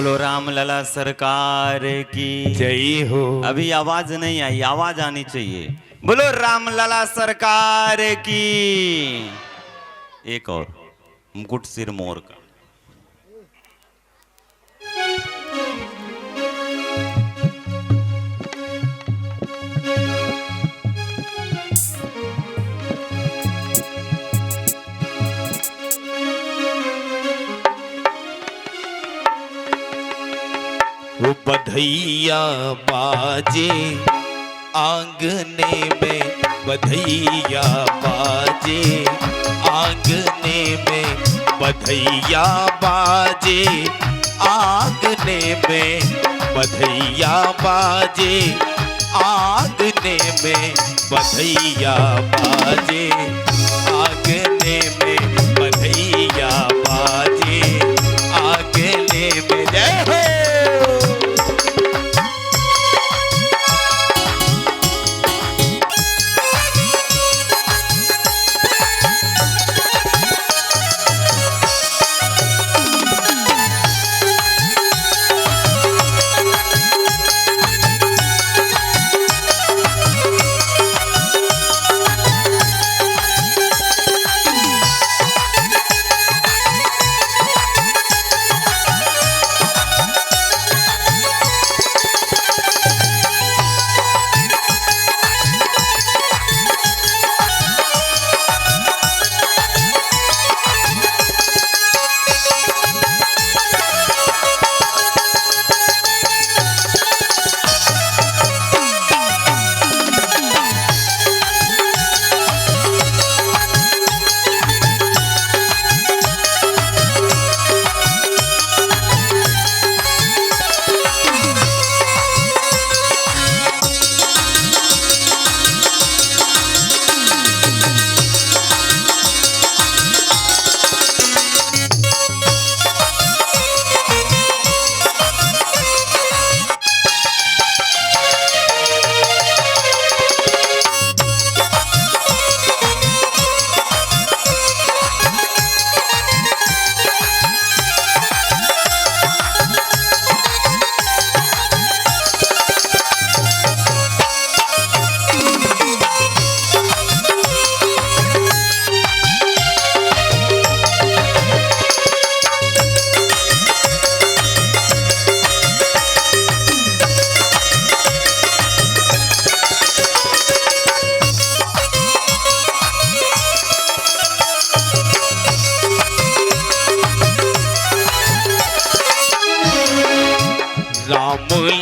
Speaker 3: बोलो राम लला सरकार की
Speaker 2: जय हो।
Speaker 3: अभी आवाज नहीं आई, आवाज आनी चाहिए। बोलो राम लला सरकार की। एक और मुकुट सिर मोर का।
Speaker 2: वो बधैया बाजे आंगने में, बधैया बाजे आंगने में, बधैया बाजे आंगने में, बधैया बाजे आंगने में, बधैया बाजे आंगने में, बधैया बाजे आंगने में। जय हो।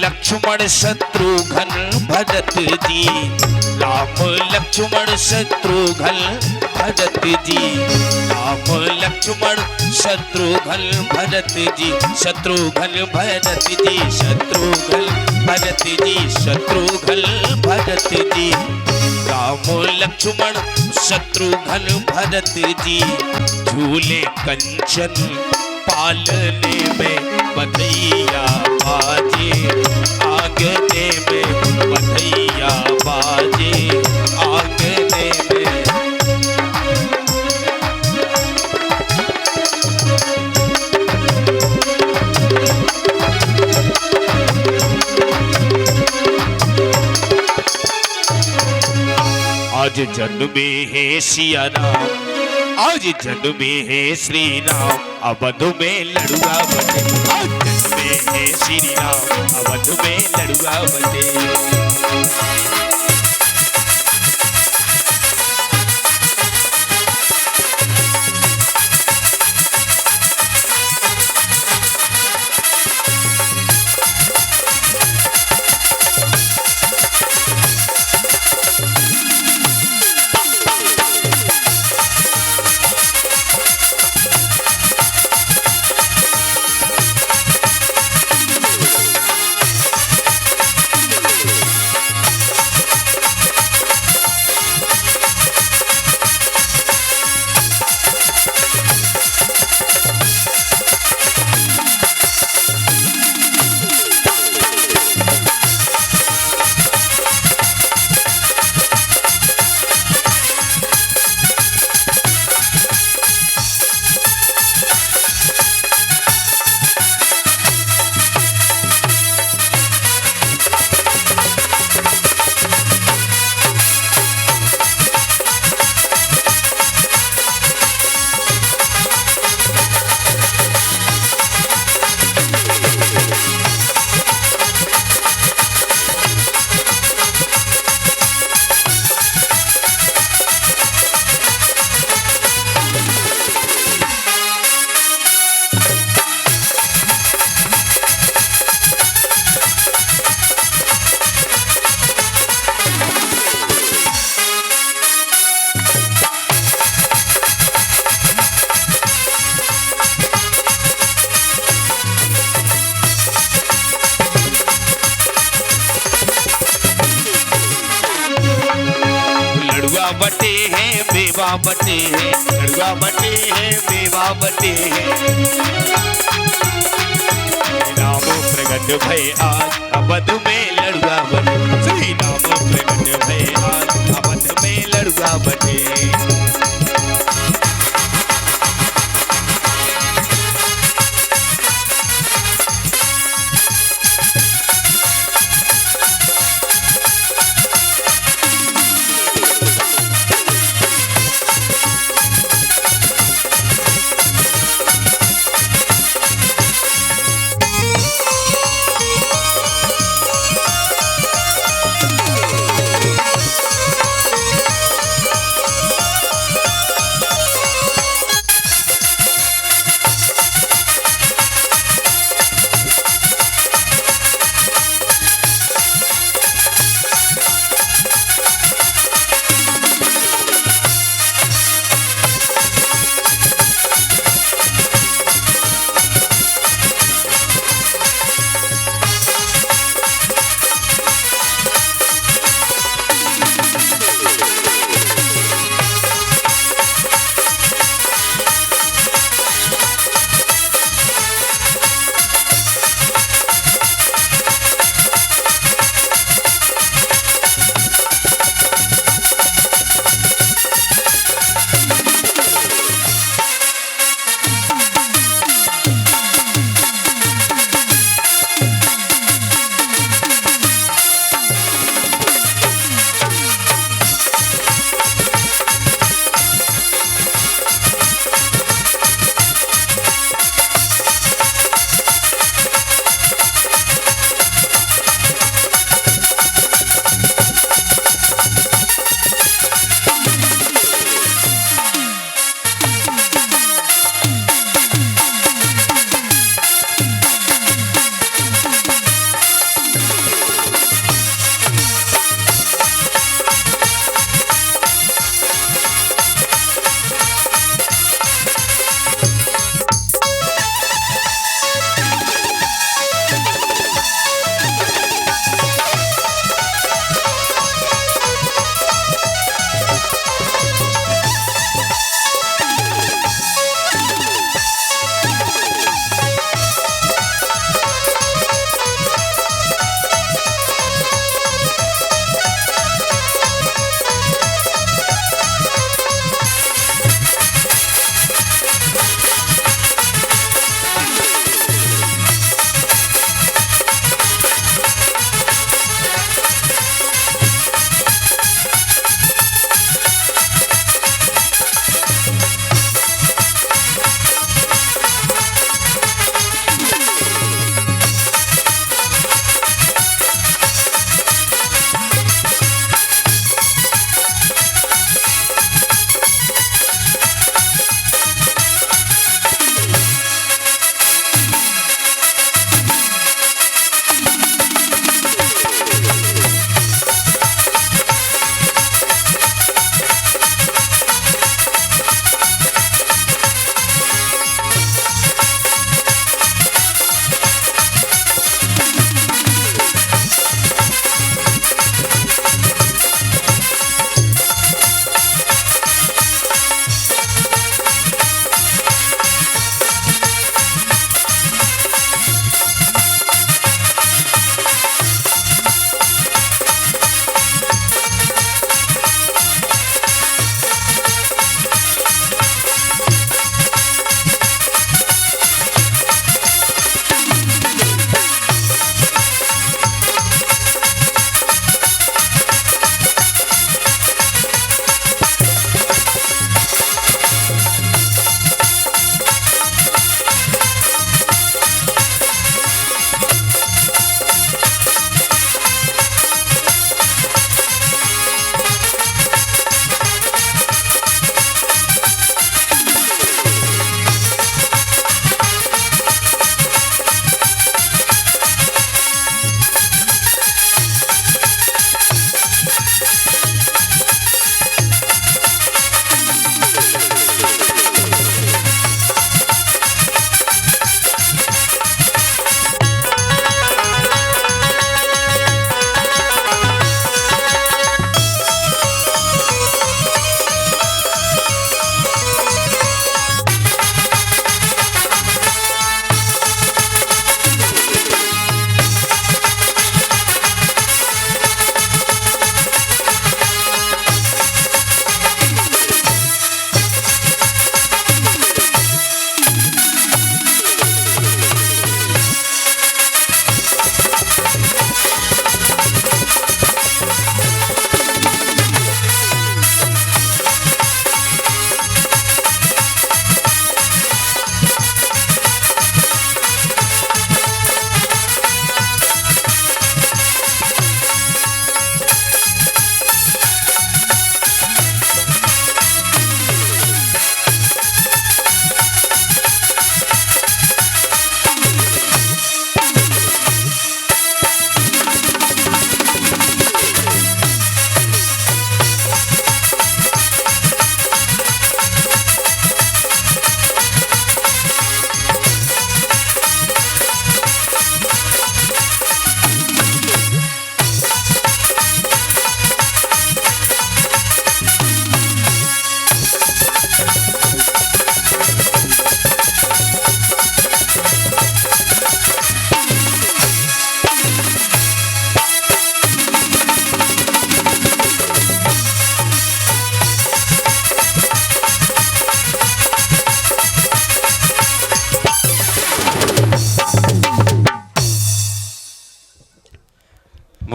Speaker 2: लक्ष्मण शत्रुघ्न भरत जी, राम लक्ष्मण शत्रुघ्न भरत जी, राम लक्ष्मण शत्रुघ्न भरत जी, शत्रुघ्न भरत जी, शत्रुघ्न भरत जी, शत्रुघ्न भरत जी, राम लक्ष्मण शत्रुघ्न भरत जी, झूले कंचन पालने में, बधैया बाजे आंगने में, बधैया बाजे आंगने में। आज जन्मे है सिया राम, आज जन्मे है श्री राम, अवध में लड़ुआ बने। आज जन्मे है श्री राम, अवध में लड़ुआ बने। मेवा बटे है, लड़ुआ बटे है, मेवा बटे है। राम प्रगट भय आज अवध में लड़ुआ बटे, श्री राम प्रगट भय आज अवध में लड़ुआ बटे।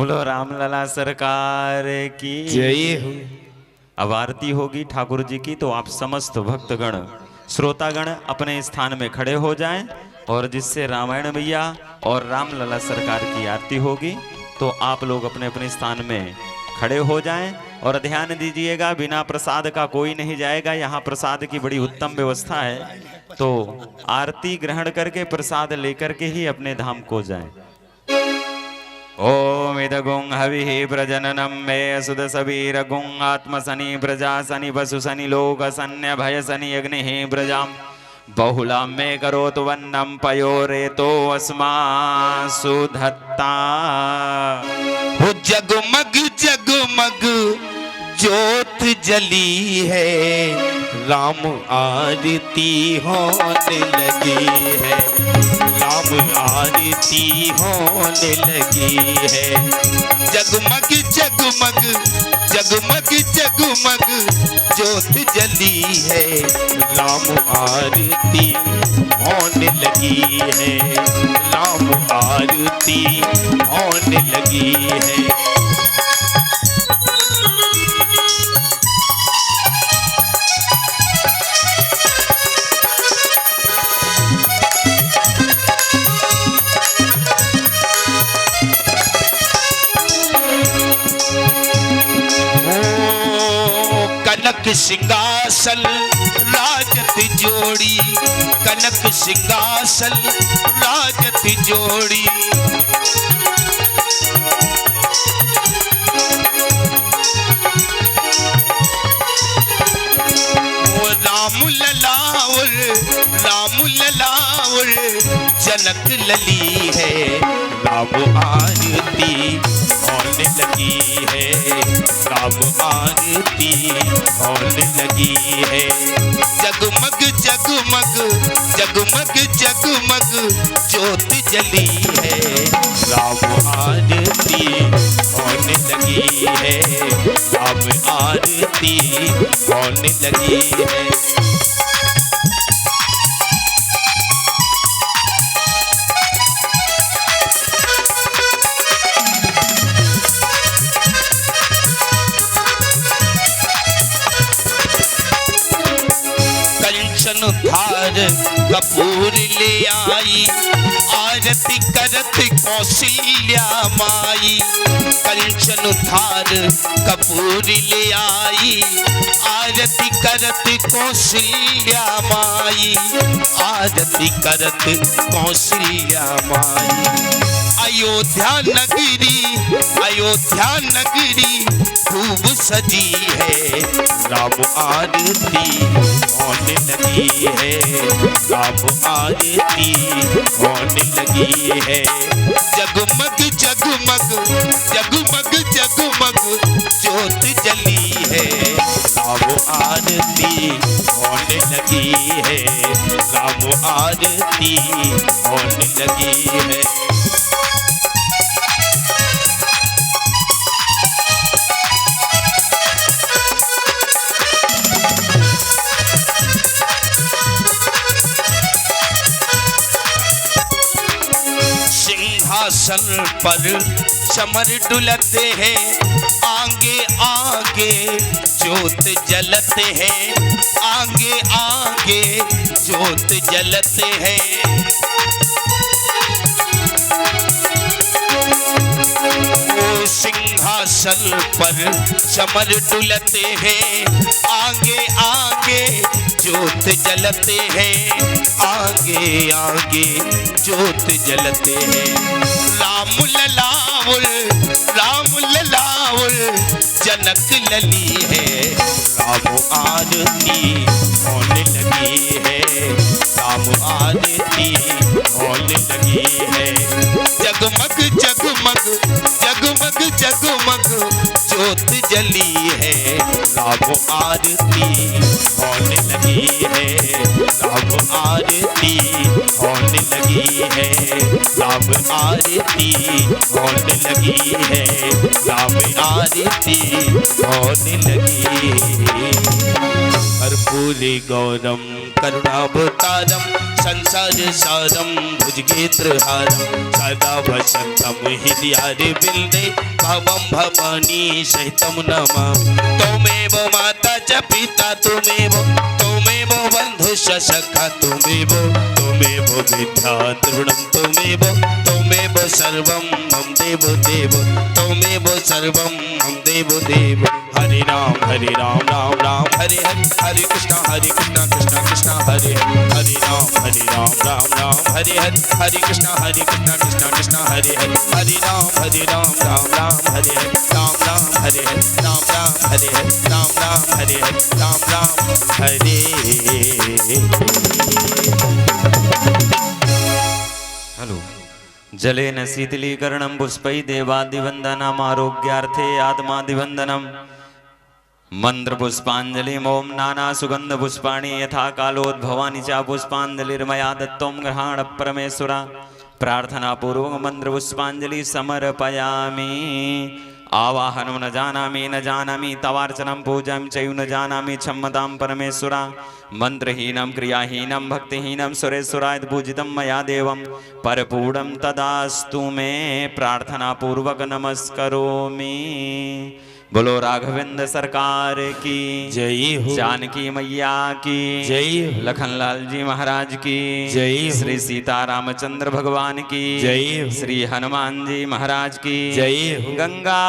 Speaker 3: बोलो रामलला सरकार की
Speaker 2: जय हो।
Speaker 3: अब आरती होगी ठाकुर जी की, तो आप समस्त भक्तगण श्रोतागण अपने स्थान में खड़े हो जाएं, और जिससे रामायण मैया और रामलला सरकार की आरती होगी, तो आप लोग अपने अपने स्थान में खड़े हो जाएं और ध्यान दीजिएगा, बिना प्रसाद का कोई नहीं जाएगा। यहाँ प्रसाद की बड़ी उत्तम व्यवस्था है, तो आरती ग्रहण करके प्रसाद लेकर के ही अपने धाम को जाएं। ओम इदगुं हविः प्रजननं मे सुदसवीर गुं आत्मसनि प्रजासनि वसुसनि लोकसन्य भयसनि अग्निः प्रजां बहुलां मे करोतु वन्नं पयोरेतो अस्मासु धत्ता।
Speaker 2: हो जगमग जगमग ज्योत जली है, राम आरती होने लगी है, राम आरती होने लगी है। जगमग जगमग जगमग जगमग ज्योत जली है, राम आरती होने लगी है, राम आरती होने लगी है। कनक सिंहासन राजत जोड़ी, कनक सिंहासन राजत जोड़ी, राम ललावर राम ललावर जनक लली है, राम आरती होने लगी है, राम आरती होने लगी है। जगमग जगमग जगमग जगमग ज्योत जली है, राम आरती होने लगी है, राम आरती होने लगी है। धार कपूर ले आई, आरती करत कौशल्या माई। कंचन धार कपूर ले आई, आरती करत कौशल्या माई, आरती करत कौशल्या माई। अयोध्या नगरी अयोध्या नगरी खूब सजी है, राम आरती होने लगी है, राम आरती होने लगी है। जगमग जगमग जगमग जगमग ज्योत जली है, राम आरती होने लगी है, राम आरती होने लगी है। सिंहासन पर समर डुलते हैं, आगे आगे ज्योत जलते हैं, आगे आगे ज्योत जलते हैं। वो सिंहासन पर समर डुलते हैं, आगे आगे ज्योत जलते हैं, आगे आगे ज्योत जलते हैं। राम ललावर जनक लली है, राम आरती होने लगी है, राम आरती होने लगी है। जगमग जगमग जगमग जगमग ज्योत जली है, राम आरती होने लगी है, राम आरती होने लगी है, राम आरती होने लगी है, राम आरती होने लगी है। कर्पूरी गौरम करुणावतारम संसार सारम भुजगेत्रहारम सदा वसंतम हृदयारे बिल्दे भावम भवानी सहितम नमामि त्वमेव माता च पिता त्वमेव बंधु सखा त्वमेव विद्या तृणं त्वमेव सर्वं मम देव त्वमेव सर्वं मम देव हरे राम राम राम हरे हरे कृष्णा कृष्णा कृष्णा हरे राम राम राम हरे कृष्णा कृष्णा कृष्णा हरे राम राम राम हरे राम हरे राम हरे राम हरे राम हरे।
Speaker 3: हेलो जलेन शीतलीकरणं पुष्पै देवादिवन्दनमारोग्यार्थे आत्मादिवन्दनम् मंत्र पुष्पांजलि ओम नाना सुगंध पुष्पाणि यथा कालोद्भवानि च पुष्पांजलिर्मया दत्तं ग्रहाण परमेश्वरा प्रार्थना पूर्वक मंत्र पुष्पांजलि समर्पयामि आवाहनं न जानामि तवार्चनं पूजां चैव न जानामि क्षम्यतां परमेश्वरा मंत्रहीनं क्रियाहीनं भक्तिहीनं सुरेश्वराय पूजितं मया देवं परपूर्णं तदास्तु मे प्रार्थना पूर्वक नमस्करोमि। बोलो राघवेंद्र सरकार की
Speaker 2: जय हो,
Speaker 3: जानकी मैया की
Speaker 2: जय हो,
Speaker 3: लखनलाल जी महाराज की
Speaker 2: जय हो,
Speaker 3: श्री सीता रामचंद्र भगवान की
Speaker 2: जय हो,
Speaker 3: श्री हनुमान जी महाराज की
Speaker 2: जय हो,
Speaker 3: गंगा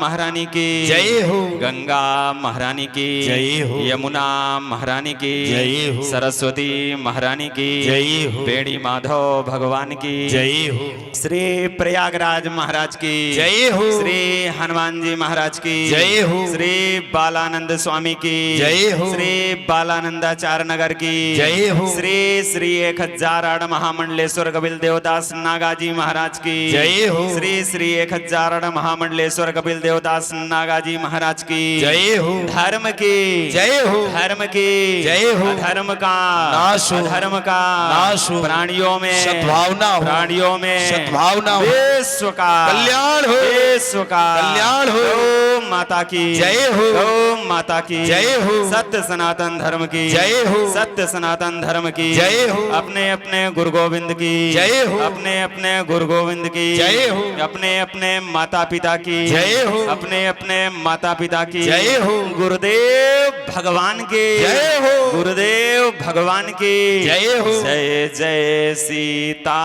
Speaker 3: महारानी की
Speaker 2: जय हो,
Speaker 3: गंगा महारानी की
Speaker 2: जय हो,
Speaker 3: यमुना महारानी की
Speaker 2: जय हो,
Speaker 3: सरस्वती महारानी की
Speaker 2: जय हो,
Speaker 3: बेड़ी माधव भगवान की
Speaker 2: जय हो,
Speaker 3: श्री प्रयागराज महाराज की
Speaker 2: जय हो,
Speaker 3: श्री हनुमान जी महाराज की
Speaker 2: जय हो,
Speaker 3: श्री बालानंद स्वामी की
Speaker 2: जय हो,
Speaker 3: श्री बालानंदाचार्य नगर की
Speaker 2: जय हो,
Speaker 3: श्री 1000 महामंडलेश्वर कपिल देवदास नागाजी महाराज की
Speaker 2: जय हो,
Speaker 3: श्री 1000 महामंडलेश्वर कपिल देवदास नागाजी महाराज की
Speaker 2: जय हो,
Speaker 3: धर्म की
Speaker 2: जय हो,
Speaker 3: धर्म की
Speaker 2: जय हो,
Speaker 3: धर्म का
Speaker 2: नाश हो,
Speaker 3: धर्म का
Speaker 2: नाश हो,
Speaker 3: प्राणियों में
Speaker 2: सद्भावना हो,
Speaker 3: प्राणियों में
Speaker 2: सद्भावना हो,
Speaker 3: विश्व का
Speaker 2: कल्याण हो,
Speaker 3: विश्व का
Speaker 2: कल्याण हो,
Speaker 3: गौ माता की
Speaker 2: जय हो,
Speaker 3: गौ माता की
Speaker 2: जय हो,
Speaker 3: सत्य सनातन धर्म की
Speaker 2: जय हो,
Speaker 3: सत्य सनातन धर्म की
Speaker 2: जय हो,
Speaker 3: अपने अपने गुरु गोविंद की
Speaker 2: जय हो,
Speaker 3: अपने अपने गुरु गोविंद की
Speaker 2: जय हो,
Speaker 3: अपने अपने माता पिता की
Speaker 2: जय हो,
Speaker 3: अपने अपने माता पिता की
Speaker 2: जय हो,
Speaker 3: गुरुदेव भगवान की
Speaker 2: जय हो,
Speaker 3: गुरुदेव भगवान की
Speaker 2: जय हो,
Speaker 3: जय जय सीताराम।